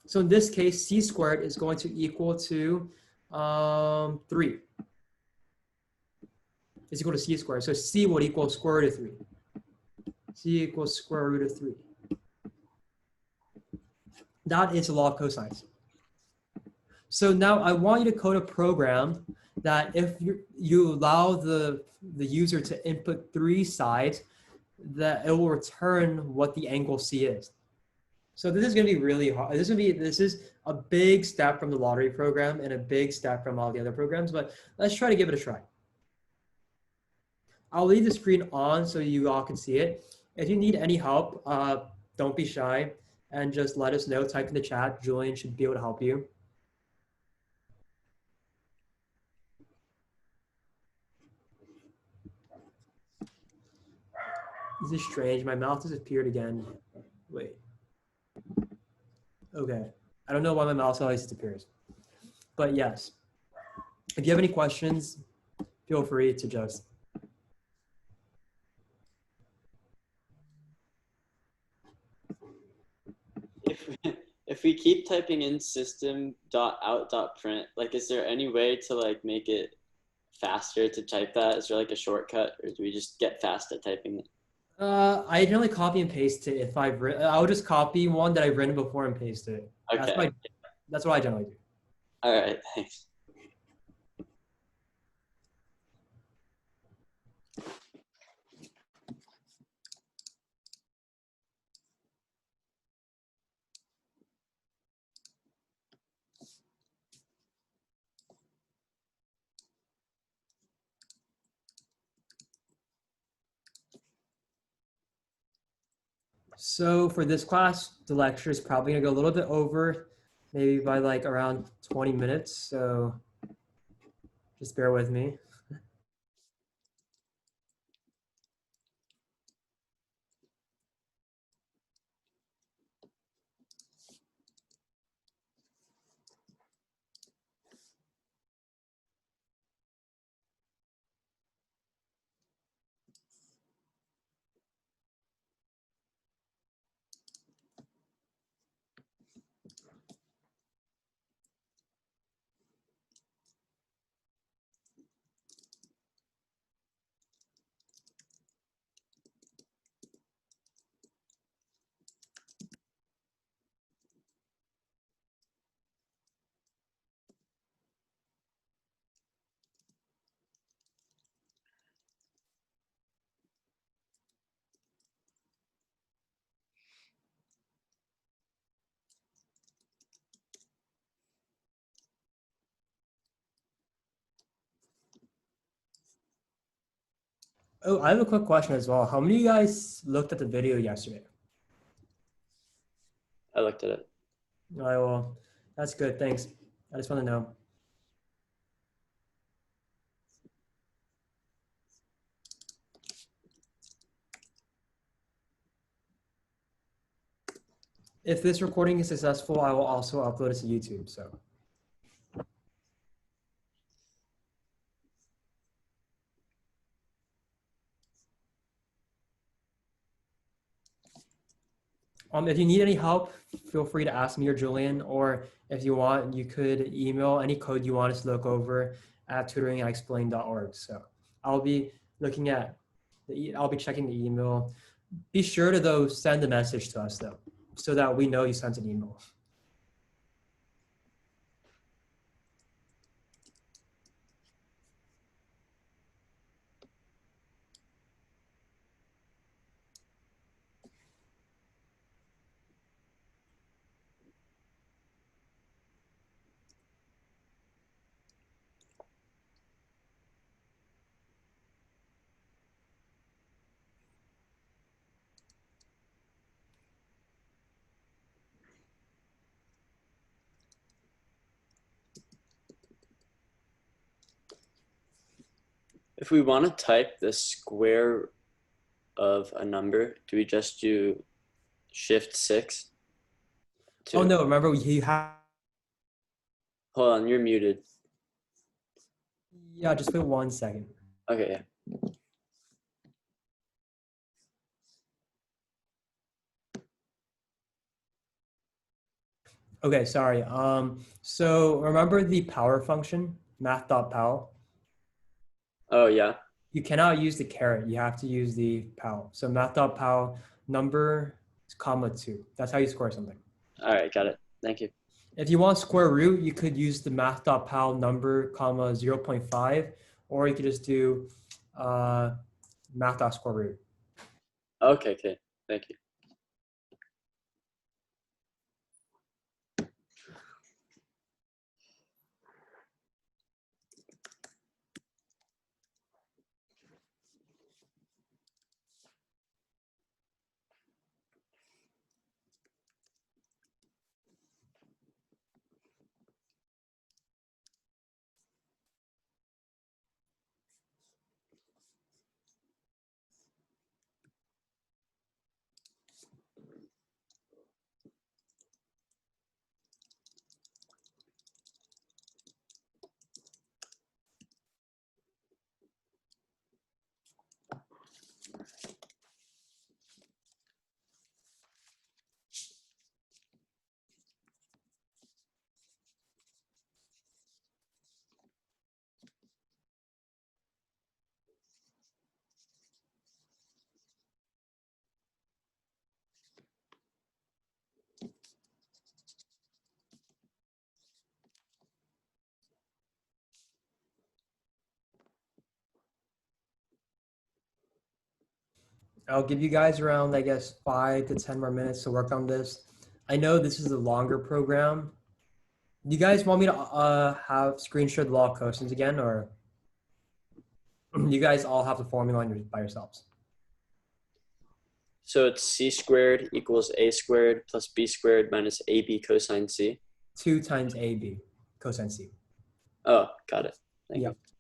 So in this case, c squared is going to equal to 3. It's equal to c squared. So c would equal square root of 3. C equals square root of 3. That is the law of cosines. So now I want you to code a program that if you allow the user to input 3 sides, that it will return what the angle C is. So this is going to be really hard. This is a big step from the lottery program and a big step from all the other programs, but let's try to give it a try. I'll leave the screen on so you all can see it. If you need any help, don't be shy and just let us know. Type in the chat. Julian should be able to help you. This is strange. My mouse disappeared again. Wait. Okay. I don't know why my mouse always disappears. But yes. If you have any questions, feel free to just. If we keep typing in system.out.print, like, is there any way to like make it faster to type that? Is there like a shortcut, or do we just get fast at typing it? I generally copy and paste it. If I'll just copy one that I've written before and paste it. Okay. That's what I generally do. All right, thanks. So for this class, the lecture is probably gonna go a little bit over, maybe by like around 20 minutes. So just bear with me. Oh, I have a quick question as well. How many of you guys looked at the video yesterday? I looked at it. All right, well, that's good. Thanks. I just want to know. If this recording is successful, I will also upload it to YouTube. So. If you need any help, feel free to ask me or Julian, or if you want, you could email any code you want us to look over at tutoring@xplain.org. So I'll be looking at I'll be checking the email. Be sure to though send a message to us though, so that we know you sent an email. If we want to type the square of a number, do we just do Shift 6? Oh no, remember you have. Hold on, you're muted. Yeah, just wait 1 second. Okay, yeah. Okay, sorry. So remember the power function, math.pow? Oh, yeah. You cannot use the caret. You have to use the pow. So math.pow number, comma 2. That's how you square something. All right, got it. Thank you. If you want square root, you could use the math.pow number, comma 0.5, or you could just do math.square root. Okay, thank you. I'll give you guys around, I guess, 5 to 10 more minutes to work on this. I know this is a longer program. Do you guys want me to have screen share the law of quotients again, or you guys all have the formula on by yourselves? So it's c squared equals a squared plus b squared minus ab cosine c. 2 times AB cosine C. Oh, got it. Thank Yep. you.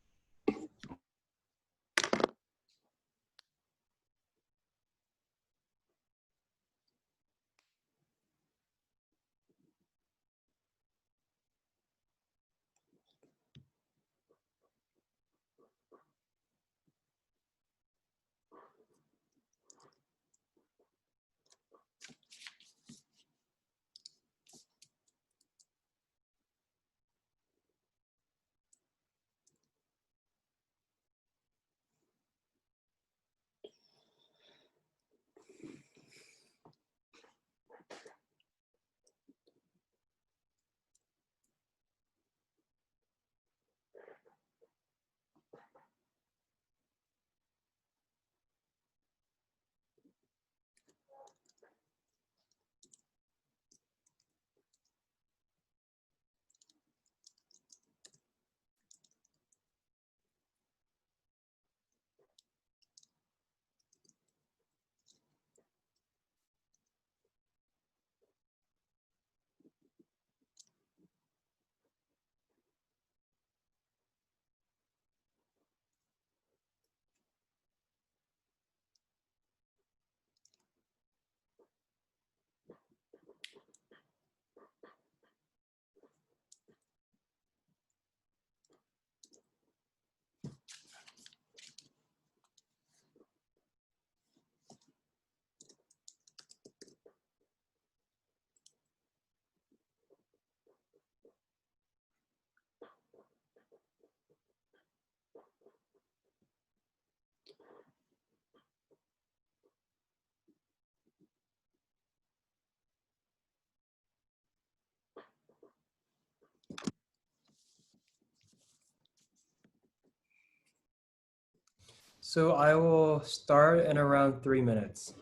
So I will start in around 3 minutes.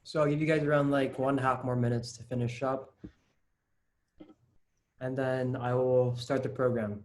So I'll give you guys around like 1.5 more minutes to finish up. And then I will start the program.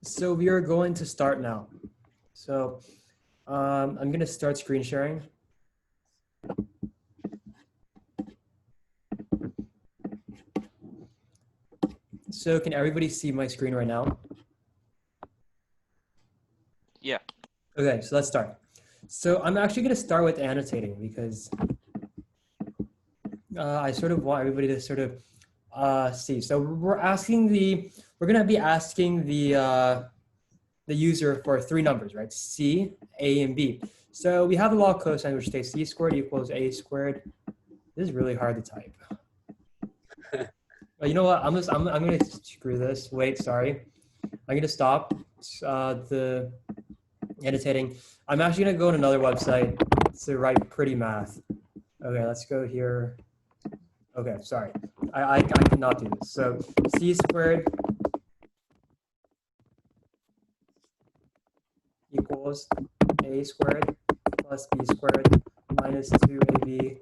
So we are going to start now. So I'm going to start screen sharing. So can everybody see my screen right now? Yeah. Okay, so let's start. So I'm actually going to start with annotating because I sort of want everybody to sort of see. So we're going to be asking the user for three numbers, right? C, A, and B. So we have the law of cosine, which states C squared equals A squared. This is really hard to type. You know what? I'm going to screw this. Wait, sorry. I'm going to stop the annotating. I'm actually going to go on another website to write pretty math. Okay, let's go here. Okay, sorry. I cannot do this. So C squared equals A squared plus B squared minus 2AB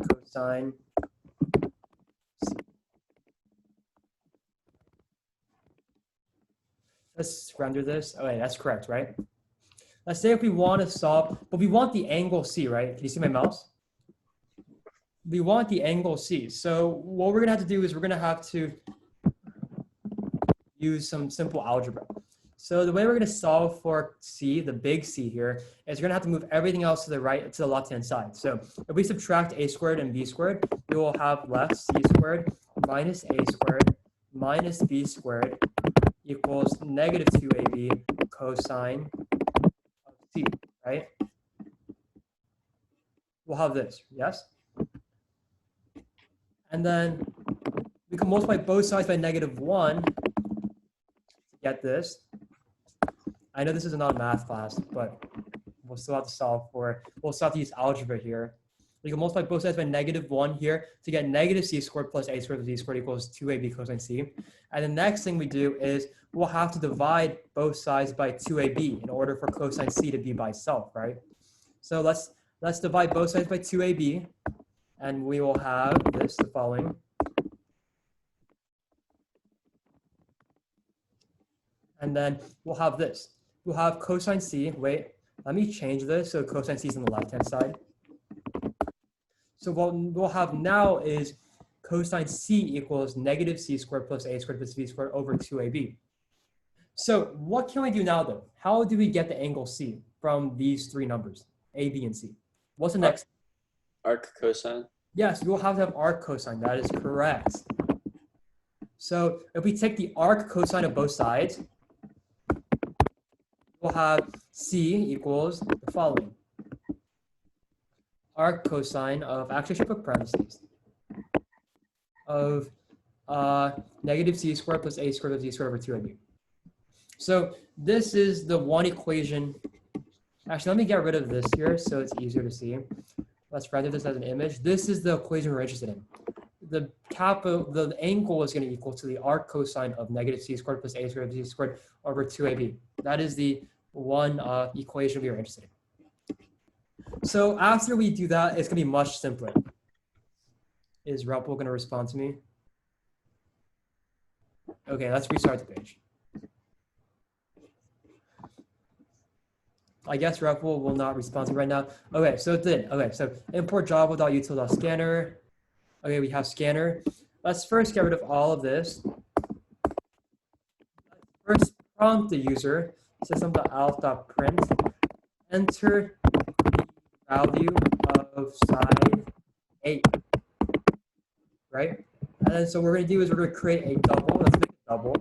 cosine C. Let's render this. Okay, that's correct, right? Let's say if we want to solve, but we want the angle C, right? Can you see my mouse? We want the angle C. So what we're going to have to do is we're going to have to use some simple algebra. So the way we're going to solve for C, the big C here, is we're going to have to move everything else to the right, to the left-hand side. So if we subtract A squared and B squared, we will have left C squared minus A squared minus B squared equals negative 2AB cosine of C, right? We'll have this, yes? And then we can multiply both sides by -1 to get this. I know this is not a math class, but we'll still have to solve for it. We'll still have to use algebra here. We can multiply both sides by -1 here to get negative C squared plus A squared plus B squared equals 2AB cosine C. And the next thing we do is we'll have to divide both sides by 2AB in order for cosine C to be by itself, right? So let's divide both sides by 2AB, and we will have this, the following. And then we'll have this. We'll have cosine C. Wait, let me change this so cosine C is on the left-hand side. So what we'll have now is cosine C equals negative C squared plus A squared plus B squared over 2AB. So what can we do now, though? How do we get the angle C from these three numbers, A, B, and C? What's the next? Arc cosine. Yes, we will have to have arc cosine. That is correct. So if we take the arc cosine of both sides, we'll have C equals the following. Arc cosine of, actually I should put parentheses, of negative C squared plus A squared plus D squared over 2AB. So this is the one equation. Actually, let me get rid of this here so it's easier to see. Let's render this as an image. This is the equation we're interested in. The angle is going to equal to the arc cosine of negative C squared plus A squared plus D squared over 2AB. That is the one equation we are interested in. So after we do that, it's going to be much simpler. Is Repl going to respond to me? Okay, let's restart the page. I guess Repl will not respond to me right now. Okay, so it did. Okay, so import java.util.scanner. Okay, we have scanner. Let's first get rid of all of this. First prompt the user, system.out.print, enter the value of side 8, right? And then so what we're going to do is we're going to create a double. Let's make a double.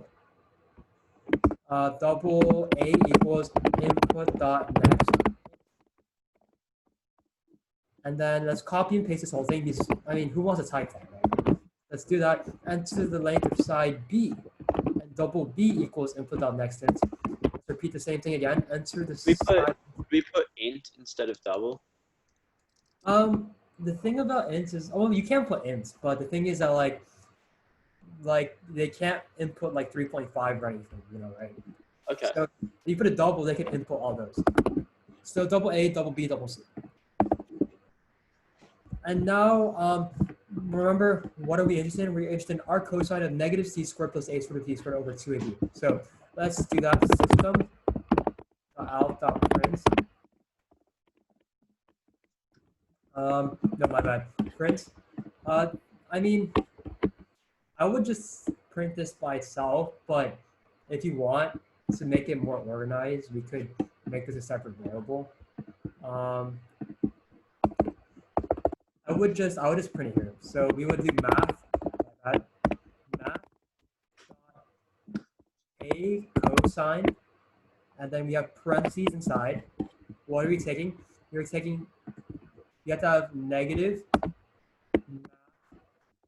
Double A equals input.next. And then let's copy and paste this whole thing. Because, I mean, who wants to type that, right? Let's do that. Enter the length of side B. And double B equals input.next. Let's repeat the same thing again. Enter the side. We put int instead of double. The thing about int is, oh, you can put int, but the thing is that like they can't input like 3.5 or anything, you know, right? Okay. So if you put a double, they can input all those. So double A, double B, double C. And now, remember, what are we interested in? We're interested in arc cosine of negative C squared plus A squared plus B squared over 2AB. So let's do that system.out.print. No, my bad. Print. I mean, I would just print this by itself, but if you want to make it more organized, we could make this a separate variable. I would just print it here. So we would do math a cosine, and then we have parentheses inside. What are we taking? You have to have negative.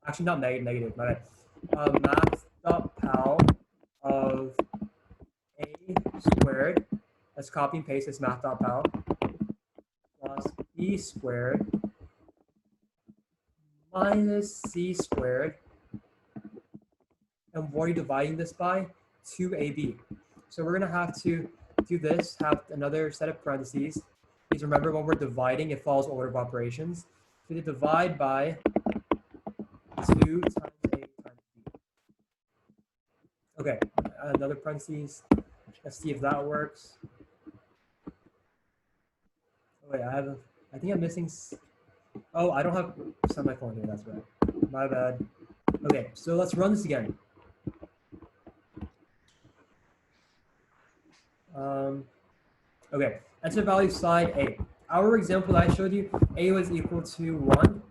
Actually, not negative. My bad. Math.pal of a squared. Let's copy and paste this math.pal plus b squared minus c squared. And what are you dividing this by? 2ab. So we're going to have to do this, have another set of parentheses. Please remember when we're dividing, it follows order of operations. So you divide by 2 times a times b. Okay, another parentheses. Let's see if that works. Oh, wait, I think I'm missing. Oh, I don't have semicolon here, that's right. My bad. Okay, so let's run this again. Okay, enter value side A. Our example that I showed you, A was equal to 1,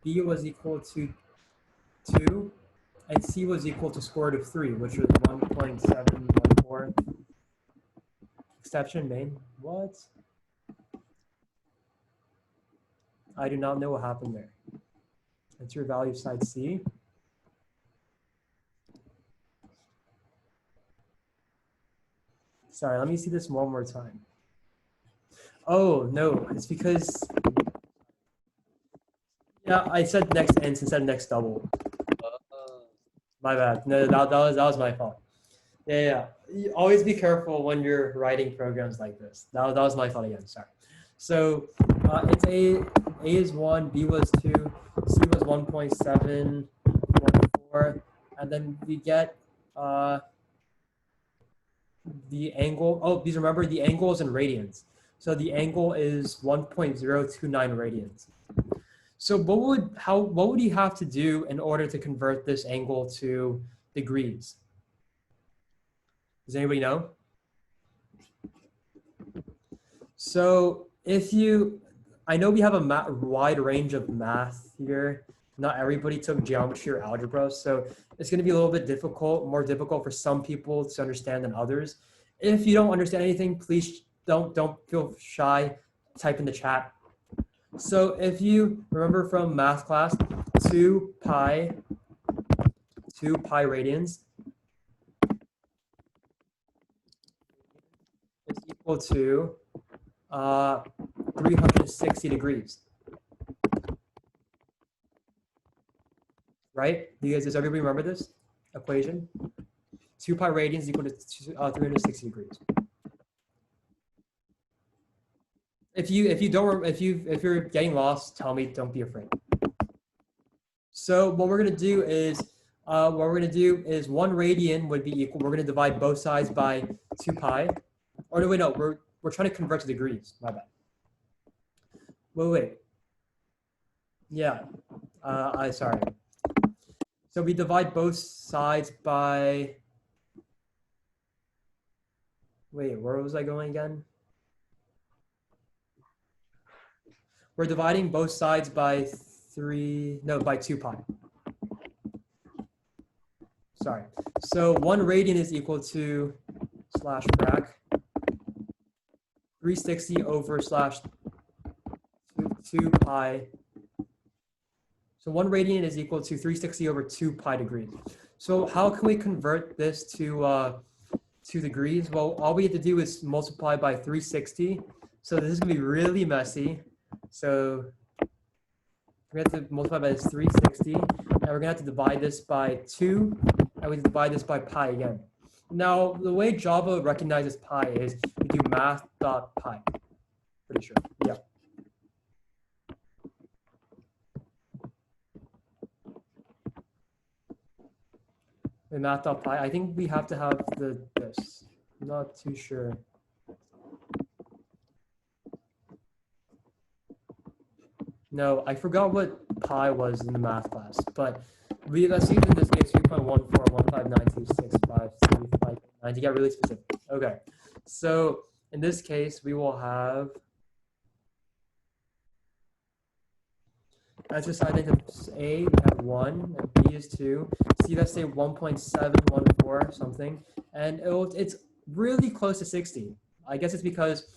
B was equal to 2, and C was equal to square root of 3, which was 1.714. Exception main. What? I do not know what happened there. Enter value side C. Sorry, let me see this one more time. Oh, no, it's because, yeah, I said next int instead of next double. My bad. No, that was my fault. Yeah. You always be careful when you're writing programs like this. That was my fault again, sorry. So it's A is 1, B was 2, C was 1.714, and then we get the angle. Oh, please remember the angle is in radians. So the angle is 1.029 radians. So what would you have to do in order to convert this angle to degrees? Does anybody know? So I know we have a wide range of math here. Not everybody took geometry or algebra, so it's going to be a little bit more difficult for some people to understand than others. If you don't understand anything, please don't feel shy. Type in the chat. So if you remember from math class, 2 pi radians is equal to 360 degrees. Right? Does everybody remember this equation? 2 pi radians is equal to 360 degrees. If you're getting lost, tell me. Don't be afraid. So what we're gonna do is one radian would be equal. We're gonna divide both sides by 2 pi. Or no, wait, no. We're trying to convert to degrees. My bad. Wait. Yeah. Sorry. So we divide both sides by. Wait, where was I going again? We're dividing both sides by 2 pi. Sorry. So 1 radian is equal to /brac 360 over /2 pi. So 1 radian is equal to 360 over 2 pi degrees. So how can we convert this to degrees? Well, all we have to do is multiply by 360. So this is gonna be really messy. So we have to multiply by this 360, and we're gonna have to divide this by 2, and we divide this by pi again. Now, the way Java recognizes pi is we do math.pi. Pretty sure, yeah. in math.py. I think we have to have this. I'm not too sure. No, I forgot what pi was in the math class, but let's see in this case 3.1415926535 to get really specific. Okay, so in this case we will have as I think A, we have 1, and B is 2. C, let's say 1.714 something, and it's really close to 60. I guess it's because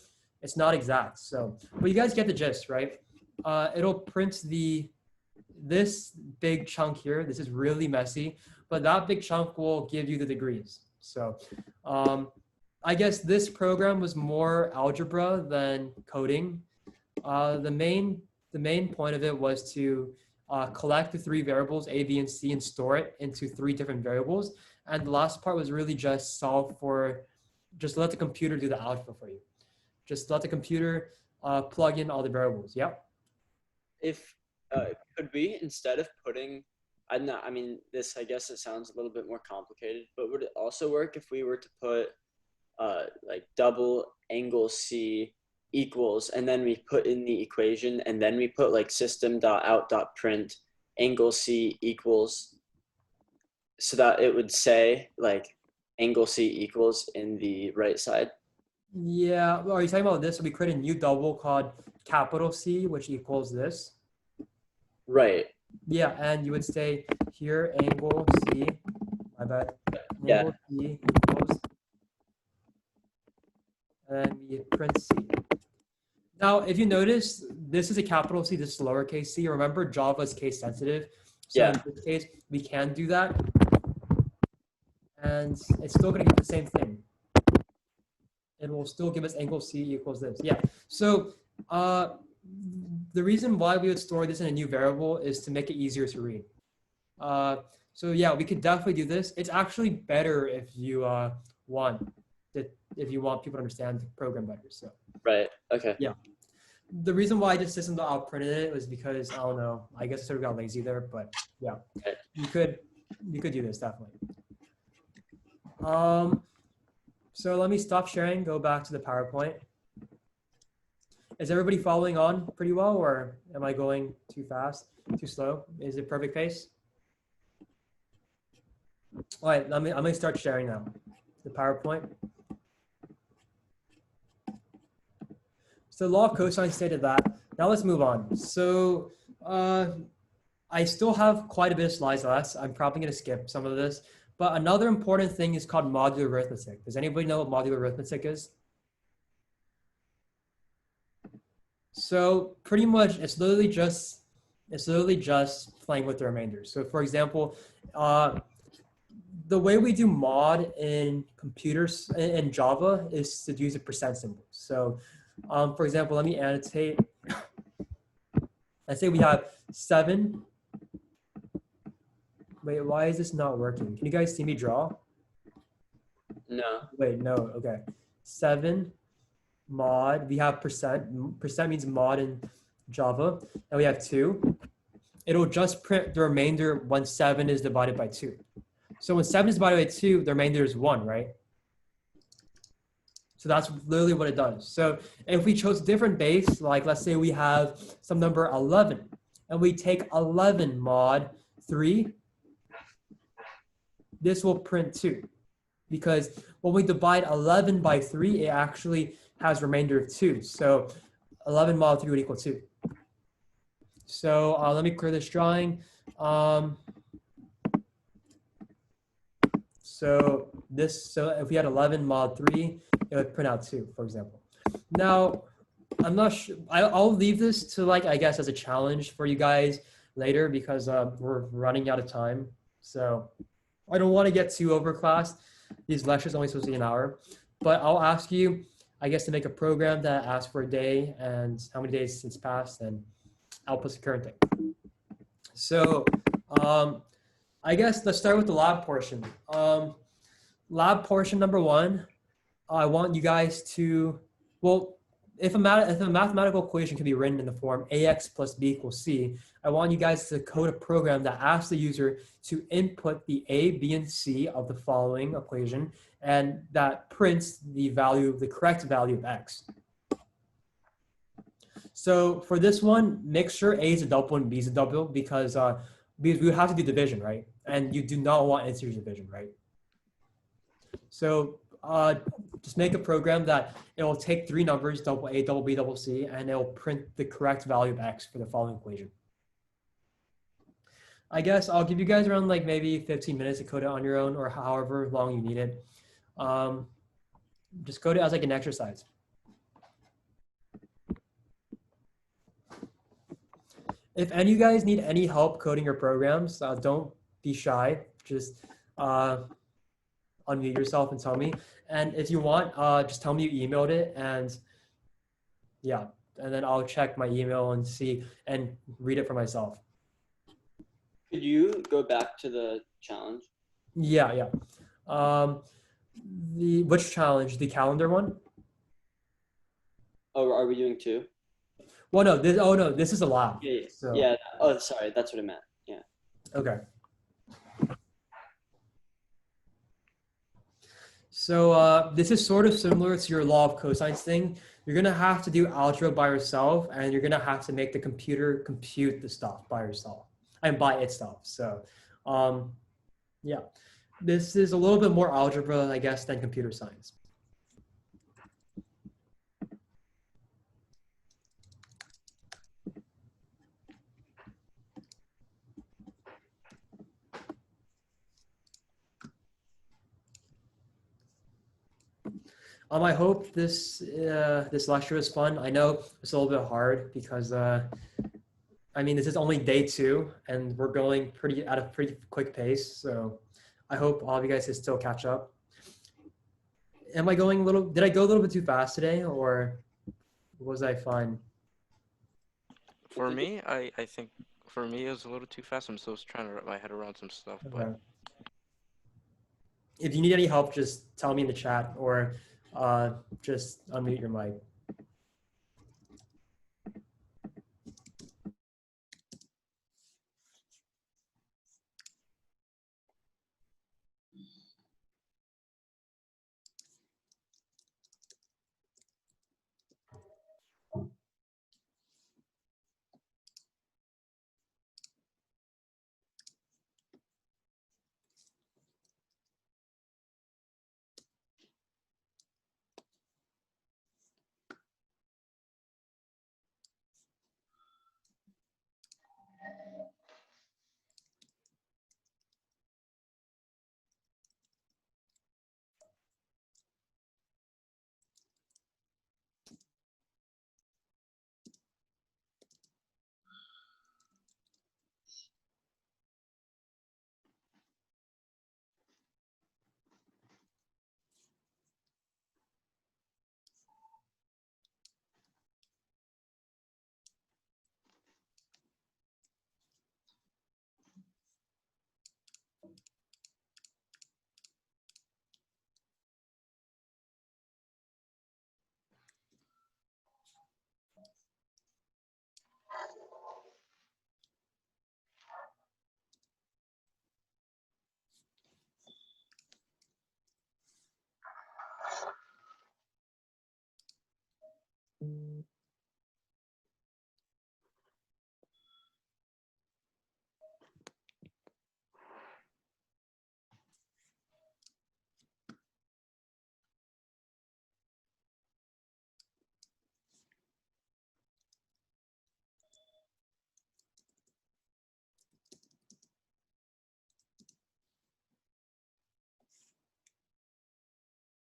it's not exact. So, but you guys get the gist, right? It'll print this big chunk here. This is really messy, but that big chunk will give you the degrees. So, I guess this program was more algebra than coding. The main point of it was to collect the 3 variables, A, B, and C, and store it into 3 different variables. And the last part was really just just let the computer do the algebra for you. Just let the computer plug in all the variables. Yep. If could we, instead of putting, I mean, this, I guess it sounds a little bit more complicated, but would it also work if we were to put like double angle C equals, and then we put in the equation, and then we put like system.out.print angle C equals, so that it would say like angle C equals in the right side? Yeah, are you talking about this? So we create a new double called capital C, which equals this. Right. Yeah, and you would say here angle C, my bad. Yeah. Angle C equals, and then we print C. Now, if you notice, this is a capital C, this is lowercase c. Remember, Java is case sensitive. So Yeah. in this case, we can do that. And it's still going to give the same thing. It will still give us angle C equals this. Yeah. So the reason why we would store this in a new variable is to make it easier to read. So yeah, we could definitely do this. It's actually better if you want people to understand the program better. So. Right. Okay. Yeah. The reason why I just system.out printed it was because I don't know. I guess I sort of got lazy there, but yeah, Okay. you could do this definitely. So let me stop sharing. Go back to the PowerPoint. Is everybody following on pretty well, or am I going too fast, too slow? Is it perfect pace? All right. I'm gonna start sharing now. The PowerPoint. So law of cosine stated that. Now let's move on. So I still have quite a bit of slides left. I'm probably going to skip some of this. But another important thing is called modular arithmetic. Does anybody know what modular arithmetic is? So pretty much it's literally just playing with the remainders. So for example, the way we do mod in computers in Java is to use a percent symbol. So for example, let me annotate. Let's say we have 7. Wait, why is this not working? Can you guys see me draw? No. Wait, no, okay. 7 mod, we have percent. Percent means mod in Java. And we have 2. It'll just print the remainder when 7 is divided by 2. So when 7 is divided by 2, the remainder is 1, right? So that's literally what it does. So if we chose a different base, like let's say we have some number 11, and we take 11 mod 3, this will print 2. Because when we divide 11 by 3, it actually has remainder of 2. So 11 mod 3 would equal 2. So let me clear this drawing. So if we had 11 mod 3, it would print out 2, for example. Now, I'm not sure. I'll leave this to I guess as a challenge for you guys later because we're running out of time. So I don't want to get too overclassed. These lectures are only supposed to be an hour. But I'll ask you, I guess, to make a program that asks for a day and how many days since passed and outputs the current day. So I guess let's start with the lab portion. Lab portion number 1, I want you guys to, well, if a mathematical equation can be written in the form ax plus b equals c, I want you guys to code a program that asks the user to input the a, b, and c of the following equation, and that prints the correct value of x. So for this one, make sure A is a double and B is a double because we would have to do division, right? And you do not want integer division, right? So just make a program that it will take three numbers, double A, double B, double C, and it will print the correct value of x for the following equation. I guess I'll give you guys around like maybe 15 minutes to code it on your own or however long you need it. Just code it as like an exercise. If any of you guys need any help coding your programs, don't be shy. Just unmute yourself and tell me. And if you want, just tell me you emailed it, and yeah, and then I'll check my email and see and read it for myself. Could you go back to the challenge? Yeah. Which challenge? The calendar one? Oh, are we doing two? Well, no. This is a lab. Yeah. So. Yeah. Oh, sorry. That's what I meant. Yeah. Okay. So this is sort of similar to your law of cosines thing. You're gonna have to do algebra by yourself, and you're gonna have to make the computer compute the stuff by yourself and by itself. So, yeah, this is a little bit more algebra, I guess, than computer science. I hope this lecture was fun. I know it's a little bit hard because I mean this is only day 2 and we're going at a pretty quick pace. So I hope all of you guys can still catch up. Am I going did I go a little bit too fast today, or was I fine? For me, I think for me it was a little too fast. I'm still trying to wrap my head around some stuff. Okay. But if you need any help, just tell me in the chat or just unmute your mic.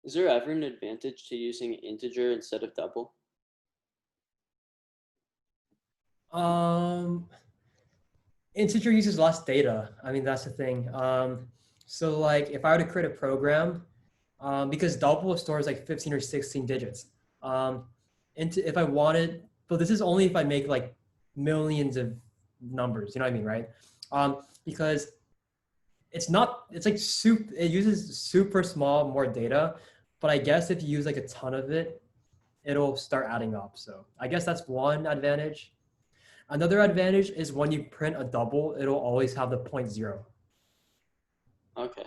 Is there ever an advantage to using integer instead of double? Integer uses less data. I mean, that's the thing. So like if I were to create a program, because double stores like 15 or 16 digits. If I wanted, but this is only if I make like millions of numbers, you know what I mean, right? Because it's like it uses super small, more data, but I guess if you use like a ton of it, it'll start adding up. So I guess that's one advantage. Another advantage is when you print a double, it'll always have the 0.0. Okay.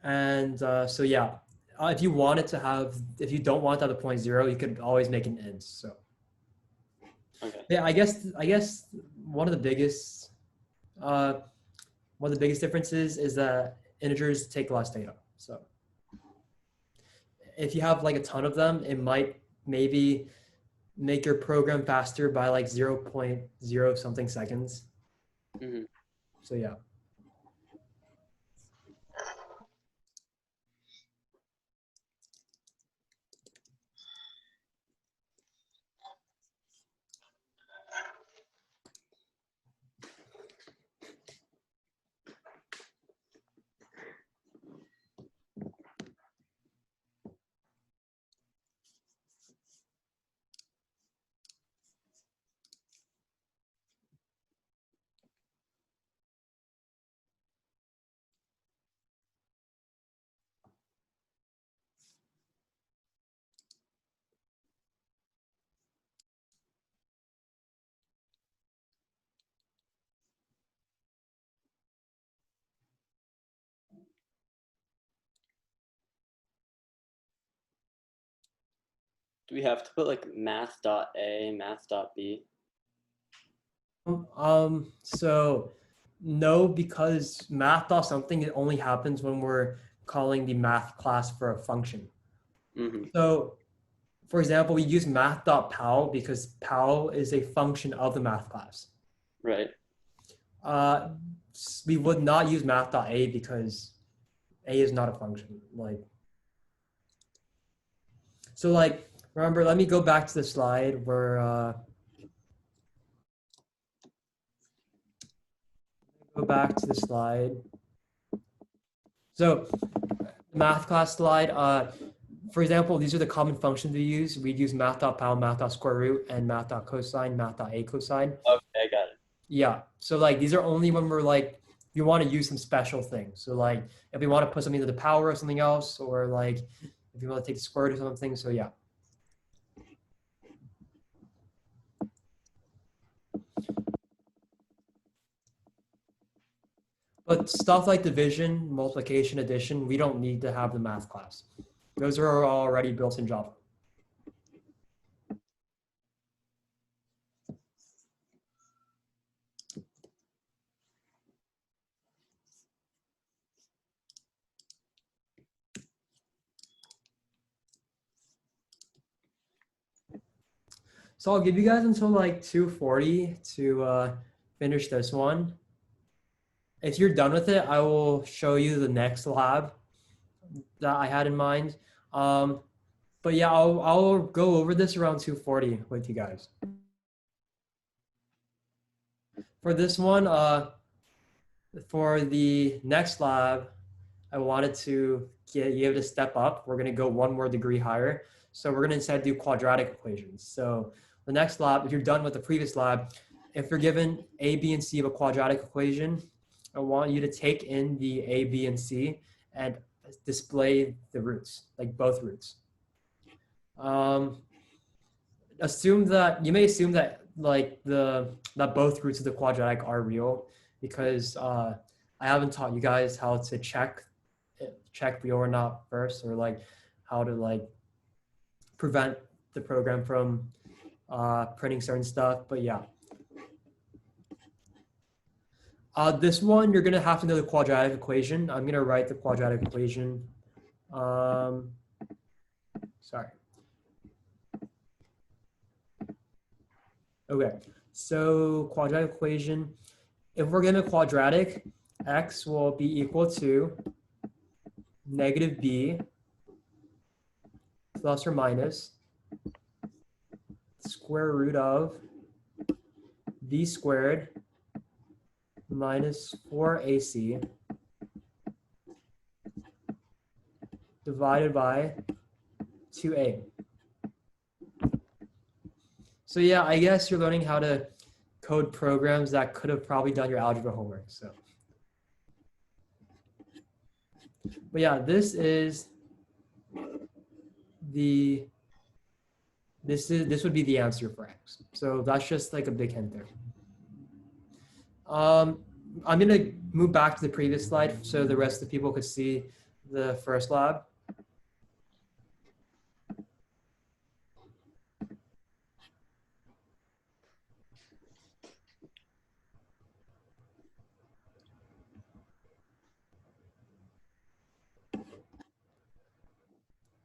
And so yeah, if you want it to have, if you don't want it to have the 0.0, you could always make an int. So Okay. yeah, I guess one of the biggest differences is that integers take less data. So if you have like a ton of them, it might maybe make your program faster by like 0.0 something seconds. Hmm. So yeah. Do we have to put like math.a, math.b? So no, because math dot something, it only happens when we're calling the math class for a function. Hmm. So for example, we use math.pal because pal is a function of the math class. Right. Uh, we would not use math.a because a is not a function. Like, so like, remember, let me go back to the slide where, go back to the slide. So math class slide, for example, these are the common functions we use. We'd use math.pal, math.square root, and math.cosine, math.a cosine. Okay, I got it. Yeah. So like these are only when we're like, you want to use some special things. So like if we want to put something to the power of something else, or like if you want to take the square root of something. So yeah. But stuff like division, multiplication, addition, we don't need to have the math class. Those are already built in Java. So I'll give you guys until like 2:40 to finish this one. If you're done with it, I will show you the next lab that I had in mind. But yeah, I'll go over this around 2:40 with you guys. For this one, for the next lab, I wanted to get you to step up. We're gonna go one more degree higher. So we're gonna instead do quadratic equations. So the next lab, if you're done with the previous lab, if you're given A, B, and C of a quadratic equation, I want you to take in the A, B, and C and display the roots, like both roots. Assume that you may assume that like that both roots of the quadratic are real because I haven't taught you guys how to check real or not first, or like how to like prevent the program from printing certain stuff. But yeah. This one, you're gonna have to know the quadratic equation. I'm gonna write the quadratic equation. Sorry. Okay, so quadratic equation, if we're given a quadratic, x will be equal to negative b plus or minus square root of b squared minus 4ac divided by 2a. So yeah, I guess you're learning how to code programs that could have probably done your algebra homework. So, but yeah, this is the this would be the answer for x. So that's just like a big hint there. I'm gonna move back to the previous slide so the rest of the people could see the first lab.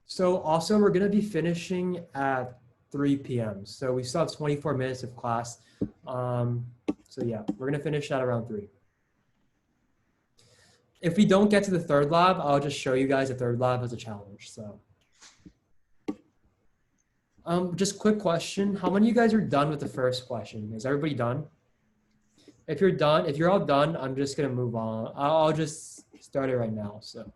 So also we're gonna be finishing at 3 p.m. So we still have 24 minutes of class. So yeah, we're gonna finish at around 3. If we don't get to the third lab, I'll just show you guys the third lab as a challenge. So just quick question. How many of you guys are done with the first question? Is everybody done? If you're done, if you're all done, I'm just gonna move on. I'll just start it right now. So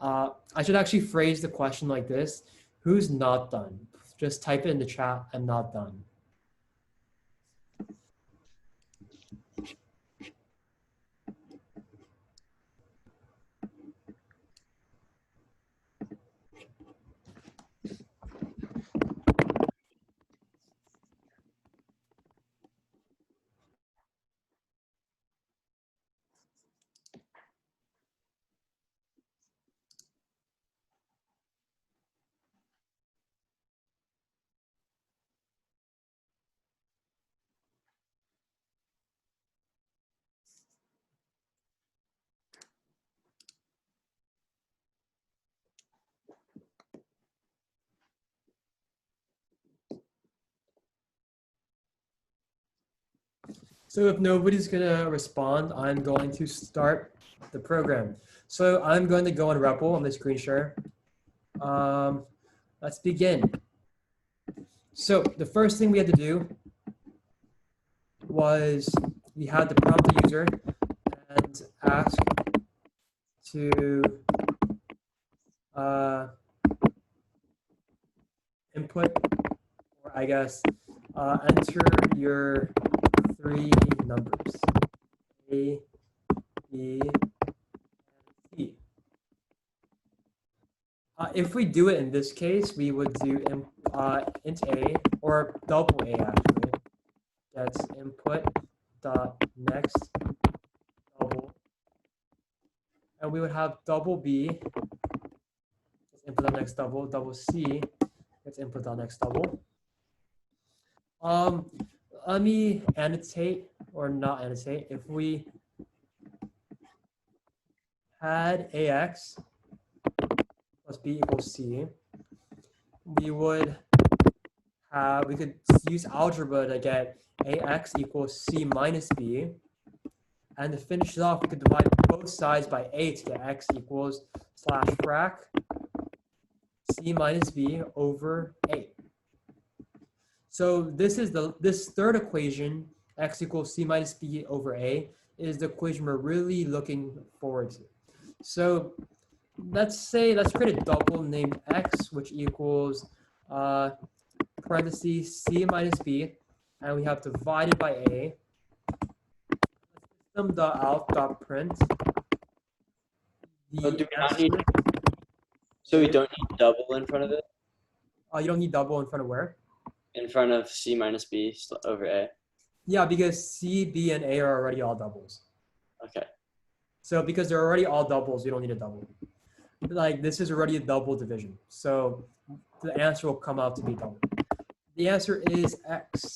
I should actually phrase the question like this. Who's not done? Just type it in the chat, I'm not done. So if nobody's gonna respond, I'm going to start the program. So I'm going to go on REPL on the screen share. Let's begin. So the first thing we had to do was we had to prompt the user and ask to input, or I guess enter your 3 numbers, A, B, and C. If we do it in this case, we would do int A, or double A actually. That's input dot next double, and we would have double B, that's input dot next double, double C, that's input dot next double. Let me annotate, or not annotate. If we had AX plus B equals C, we would have, we could use algebra to get AX equals C minus B. And to finish it off, we could divide both sides by A to get X equals slash frac C minus B over A. So this is this third equation, X equals C minus B over A, is the equation we're really looking forward to. So let's create a double named X, which equals parentheses C minus B, and we have divided by A. System.out.print. Oh, do we not need, so we don't need double in front of it? You don't need double in front of where? In front of C minus B over A. Yeah, because C, B, and A are already all doubles. Okay. So because they're already all doubles, you don't need a double. Like this is already a double division. So the answer will come out to be double. The answer is X.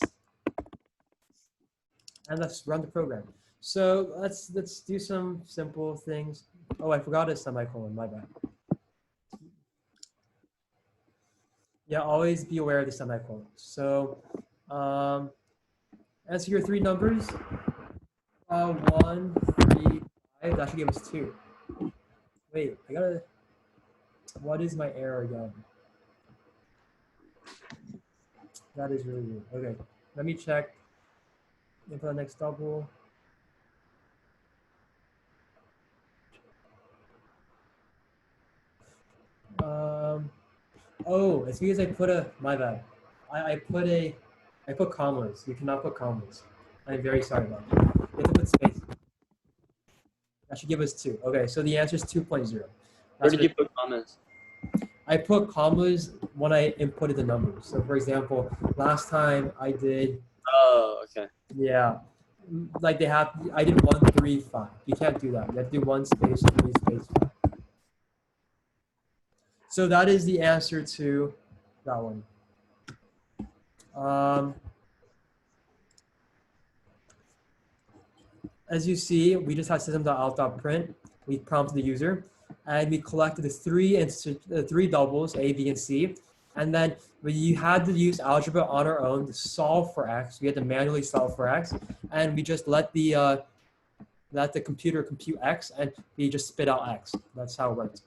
And let's run the program. So let's do some simple things. Oh, I forgot a semicolon, my bad. Yeah, always be aware of the semicolon. So answer your 3 numbers. 1, 3, 5. That should give us 2. Wait, I gotta. What is my error again? That is really weird. Okay, let me check. Input the next double. Oh, it's because I put my bad. I put commas. You cannot put commas. I'm very sorry about that. You have to put space. That should give us 2. Okay, so the answer is 2.0. Where did you put commas? I put commas when I inputted the numbers. So for example, last time I did, Oh, okay. yeah, like I did 1, 3, 5. You can't do that. You have to do 1 space 3 space 5. So that is the answer to that one. As you see, we just had system.out.print. We prompted the user, and we collected the three doubles, A, B, and C. And then we had to use algebra on our own to solve for x. We had to manually solve for x, and we just let the computer compute x, and we just spit out x. That's how it worked.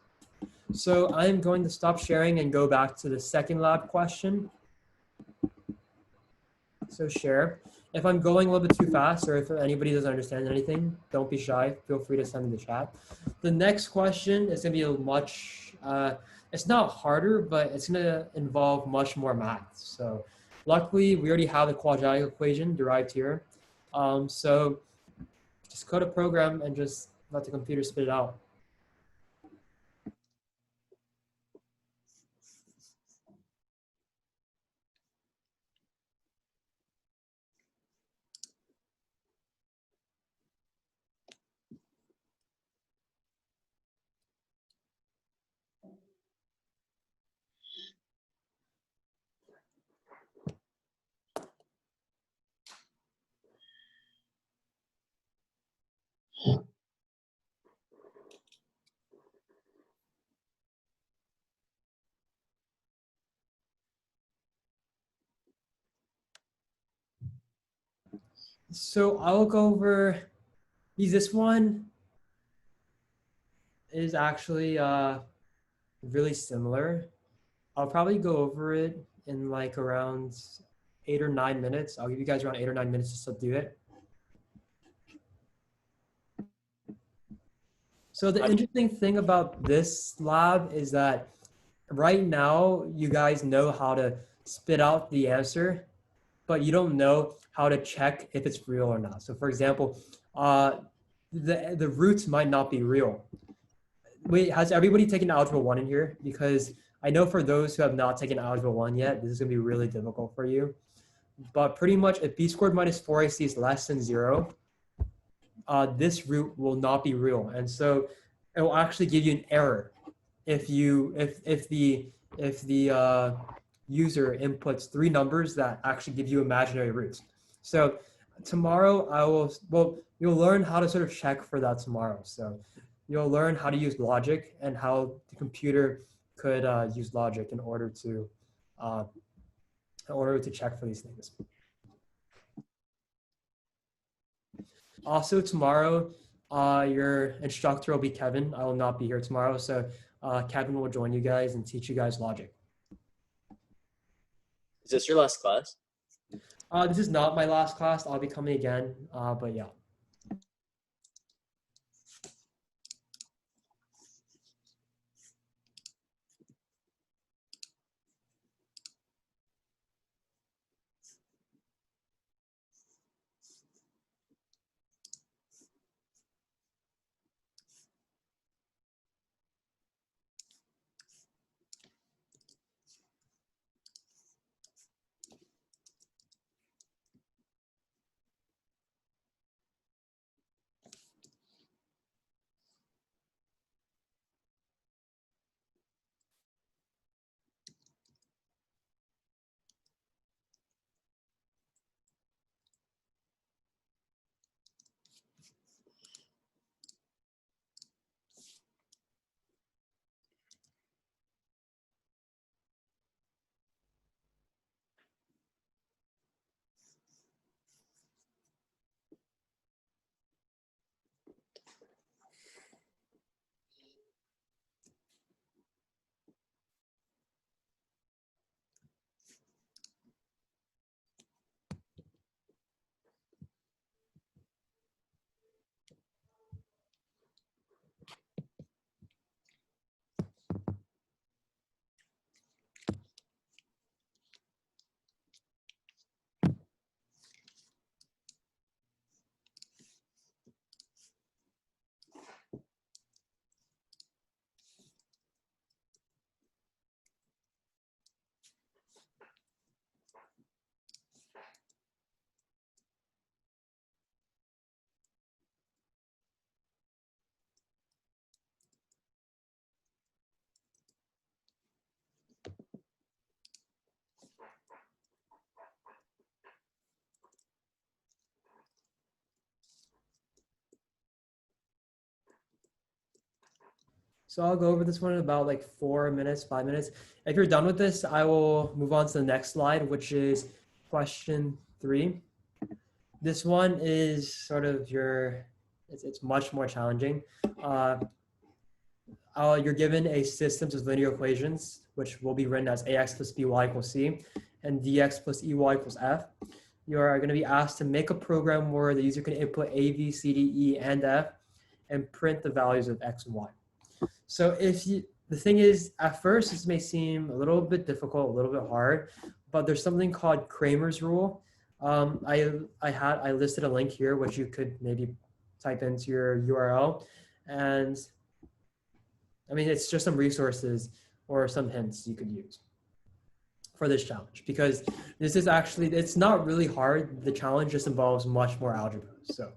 So I'm going to stop sharing and go back to the second lab question. So share. If I'm going a little bit too fast, or if anybody doesn't understand anything, don't be shy. Feel free to send in the chat. The next question is going to be a much, it's not harder, but it's going to involve much more math. So luckily, we already have the quadratic equation derived here. So just code a program and just let the computer spit it out. So I'll go over, this one is actually really similar. I'll probably go over it in like around 8 or 9 minutes. I'll give you guys around 8 or 9 minutes just to do it. So the interesting thing about this lab is that right now you guys know how to spit out the answer, but you don't know how to check if it's real or not. So for example, the roots might not be real. Wait, has everybody taken Algebra 1 in here? Because I know for those who have not taken Algebra 1 yet, this is going to be really difficult for you. But pretty much if b squared minus 4ac is less than 0, this root will not be real. And so it will actually give you an error if the user inputs 3 numbers that actually give you imaginary roots. So tomorrow you'll learn how to sort of check for that tomorrow. So you'll learn how to use logic and how the computer could use logic in order to check for these things. Also tomorrow, your instructor will be Kevin. I will not be here tomorrow, so Kevin will join you guys and teach you guys logic. Is this your last class? This is not my last class. I'll be coming again, but yeah. So I'll go over this one in about like 4 minutes, 5 minutes. If you're done with this, I will move on to the next slide, which is question 3. This one is sort of it's much more challenging. You're given a system of linear equations, which will be written as ax plus by equals c and dx plus ey equals f. You are going to be asked to make a program where the user can input a, b, c, d, e, and f and print the values of x and y. So the thing is, at first, this may seem a little bit difficult, a little bit hard, but there's something called Cramer's rule. I listed a link here, which you could maybe type into your URL. And I mean, it's just some resources or some hints you could use for this challenge, because this is actually, it's not really hard. The challenge just involves much more algebra. So.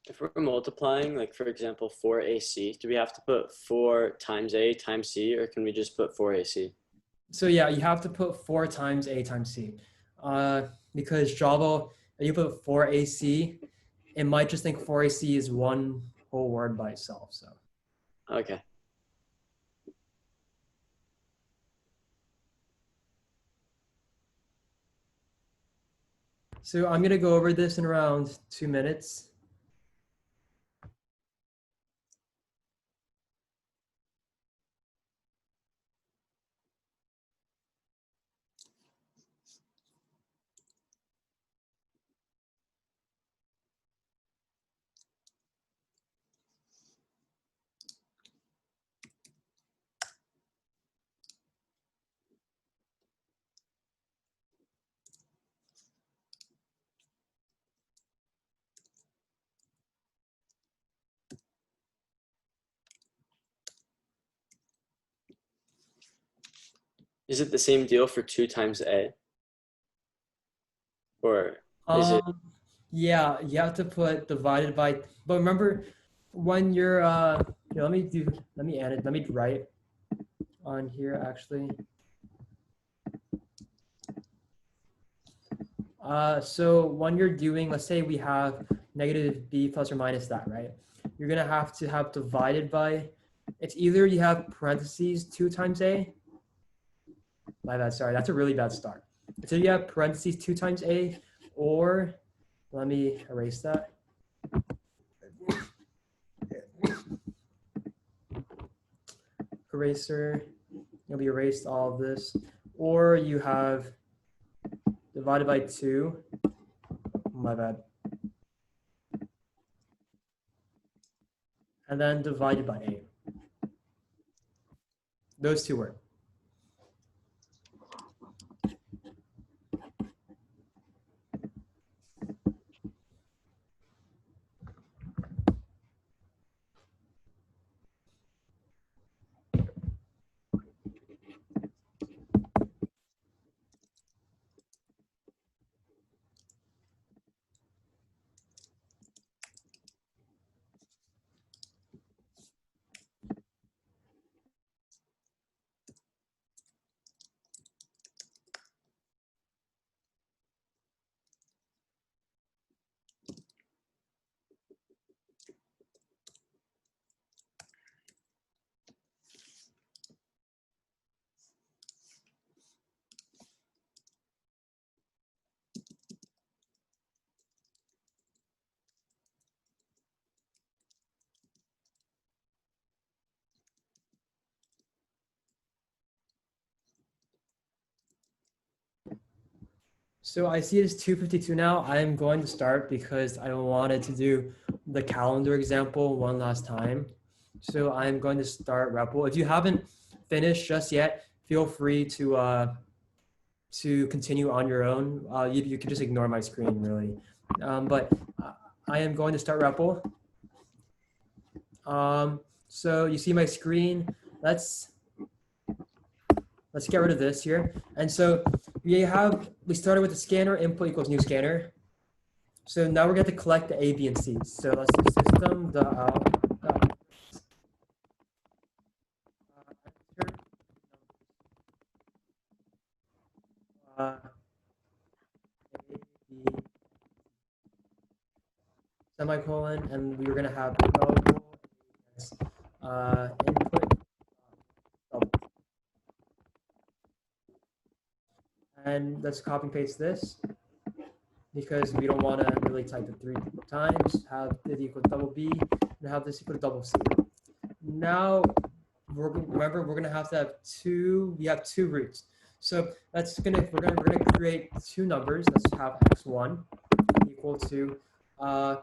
If we're multiplying, like for example, 4ac, do we have to put 4 times a times c, or can we just put 4ac? So yeah, you have to put 4 times a times c. Because Java, if you put 4ac, it might just think 4ac is one whole word by itself. So. Okay. So I'm gonna go over this in around 2 minutes. Is it the same deal for 2 times a? Or is it? Yeah, you have to put divided by, but remember when you're, let me write on here actually. So when you're doing, let's say we have negative b plus or minus that, right? You're gonna have to have divided by, it's either you have parentheses 2 times a, my bad, sorry, that's a really bad start. So you have parentheses 2 times a, or let me erase that. Eraser, you'll be erased all of this, or you have divided by 2, my bad. and then divided by A. Those two work. So I see it is 2:52 now. I'm going to start because I wanted to do the calendar example one last time. So I'm going to start REPL. If you haven't finished just yet, feel free to continue on your own. You can just ignore my screen really. But I am going to start REPL. So you see my screen. Let's get rid of this here. And so we started with the scanner input equals new scanner. So now we're going to collect the A, B, and C. So let's do system.out. A, B, semicolon, and we were going to have double input double. And let's copy and paste this because we don't want to really type it 3 times. Have it equal to double B and have this equal to double C. Now, remember we're gonna have to have two. We have two roots. So we're gonna create two numbers. Let's have x1 equal to the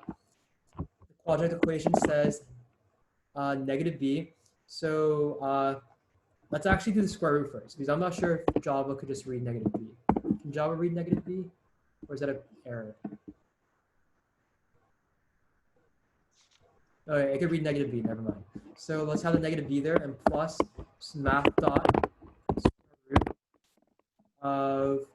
quadratic equation says negative b. So let's actually do the square root first because I'm not sure if Java could just read negative b. Can Java read negative b, or is that an error? Okay, it could read negative b. Never mind. So let's have the negative b there and plus math dot square root of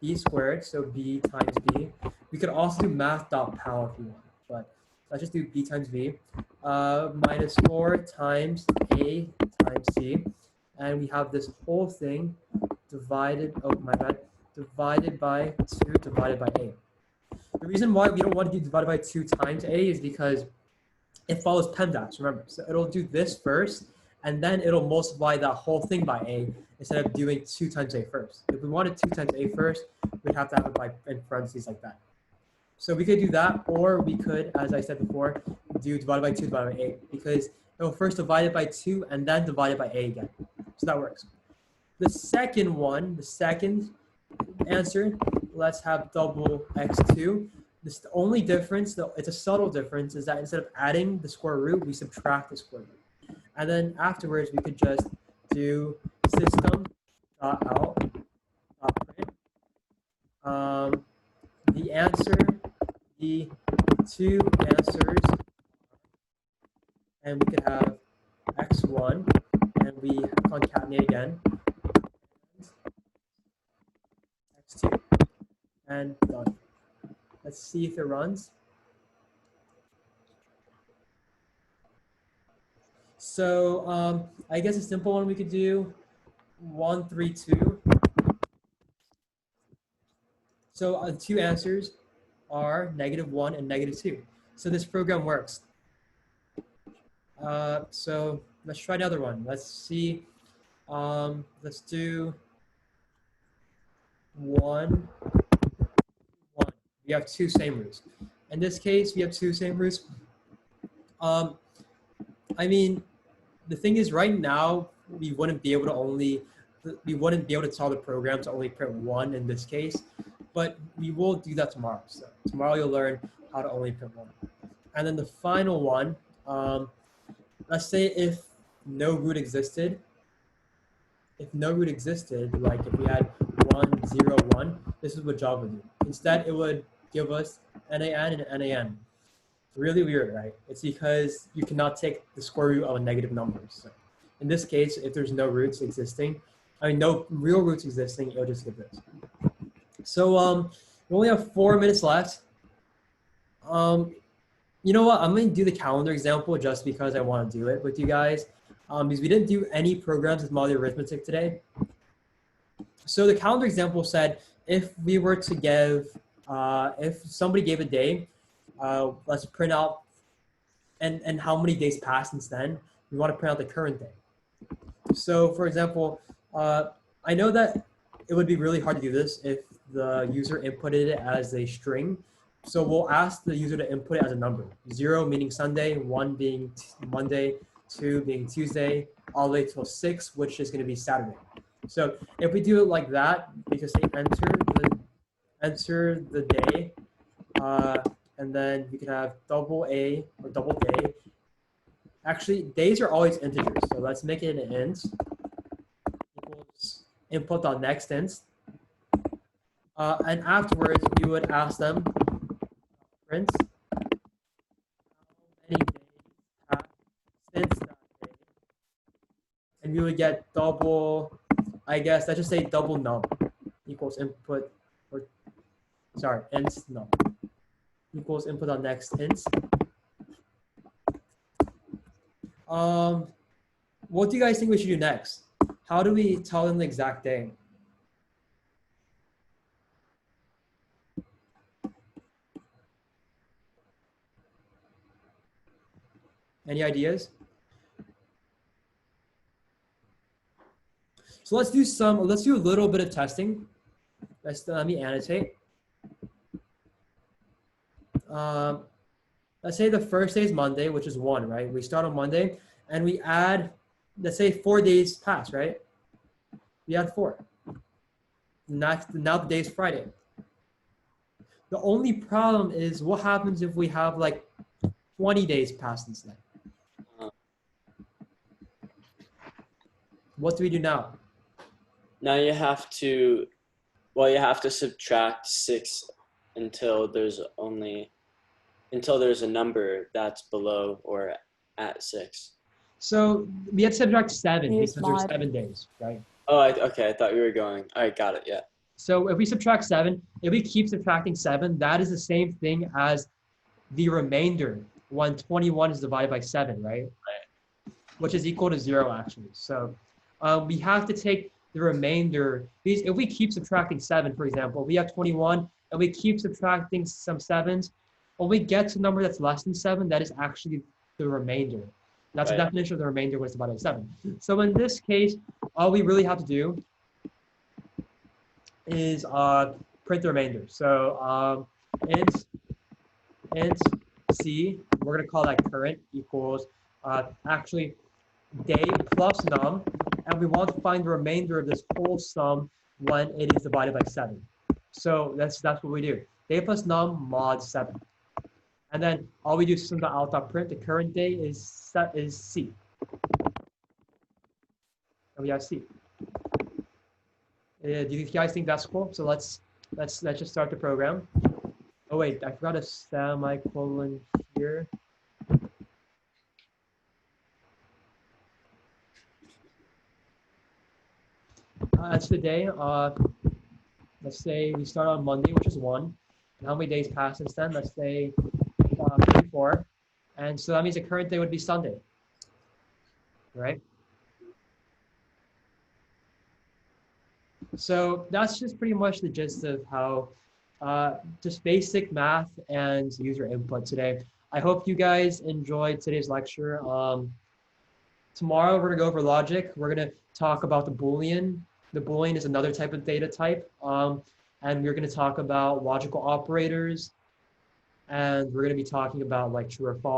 b squared, so b times b. We could also do math dot power if you want, but let's just do b times b minus 4 times a times c, and we have this whole thing divided. Oh my bad. Divided by 2 divided by a. The reason why we don't want to do divided by 2 times a is because it follows PEMDAS, remember. So it'll do this first, and then it'll multiply that whole thing by a instead of doing 2 times a first. If we wanted 2 times a first, we'd have to have it by in parentheses like that. So we could do that, or we could, as I said before, do divided by 2 divided by a, because it'll first divide it by 2 and then divide it by a again. So that works. The second answer, let's have double x2. The only difference, though it's a subtle difference, is that instead of adding the square root, we subtract the square root. And then afterwards, we could just do system.out. The answer, the two answers, and we could have x1, and we concatenate again, x2, and done. Let's see if it runs. So I guess a simple one we could do 1, 3, 2. So the two answers are -1 and -2. So this program works. So let's try the other one. Let's see. Let's do 1, 1. We have two same roots. In this case, we have two same roots. I mean, the thing is, right now we wouldn't be able to tell the program to only print 1 in this case, but we will do that tomorrow. So tomorrow you'll learn how to only print 1. And then the final one, let's say if no root existed, like if we had 1, 0, 1, this is what Java would do. Instead, it would give us NaN and NaN. Really weird, right? It's because you cannot take the square root of a negative number. So in this case, if there's no roots existing, no real roots existing, it'll just give this. So we only have 4 minutes left. You know what? I'm going to do the calendar example just because I want to do it with you guys. Because we didn't do any programs with modular arithmetic today. So the calendar example said if we were to give, if somebody gave a day, let's print out and how many days passed since then. We want to print out the current day. So for example, I know that it would be really hard to do this if the user inputted it as a string. So we'll ask the user to input it as a number. 0 meaning Sunday, 1 being Monday, 2 being Tuesday, all the way till 6, which is going to be Saturday. So if we do it like that, we can say enter the day, and then we can have double A or double day. Actually, days are always integers, so let's make it an int equals input.nextInt. And afterwards, we would ask them print how many days passed since that day, and we would get double. I guess let's just say double num equals input, or sorry, int num equals input on next int. What do you guys think we should do next? How do we tell them the exact day? Any ideas? So let's do a little bit of testing. Let me annotate. Let's say the first day is Monday, which is 1, right? We start on Monday and we add, let's say 4 days pass, right? We add 4. Now the day is Friday. The only problem is what happens if we have like 20 days pass instead? What do we do now? Now you have to subtract 6 until there's a number that's below or at 6. So we have to subtract 7 Use because there's mod. 7 days, right? Oh, okay. I thought you were going. All right, got it. Yeah. So if we subtract 7, if we keep subtracting 7, that is the same thing as the remainder when 21 is divided by 7, right? Which is equal to 0 actually. So we have to take the remainder. Because if we keep subtracting 7, for example, we have 21 and we keep subtracting some 7s, when we get to a number that's less than 7, that is actually the remainder. That's the definition of the remainder when it's divided by 7. So in this case, all we really have to do is print the remainder. So int c, we're going to call that current equals actually day plus num, and we want to find the remainder of this whole sum when it is divided by 7. So that's what we do. Day plus num mod 7. And then all we do is system.out.print. The current day is C. And we have C. Do you guys think that's cool? So let's just start the program. Oh wait, I forgot a semicolon here. That's the day. Let's say we start on Monday, which is 1. And how many days pass since then? Let's say 4. And so that means the current day would be Sunday, right? So that's just pretty much the gist of how just basic math and user input today. I hope you guys enjoyed today's lecture. Tomorrow we're gonna go over logic. We're gonna talk about the Boolean. The Boolean is another type of data type. And we're gonna talk about logical operators. And we're gonna be talking about like true or false.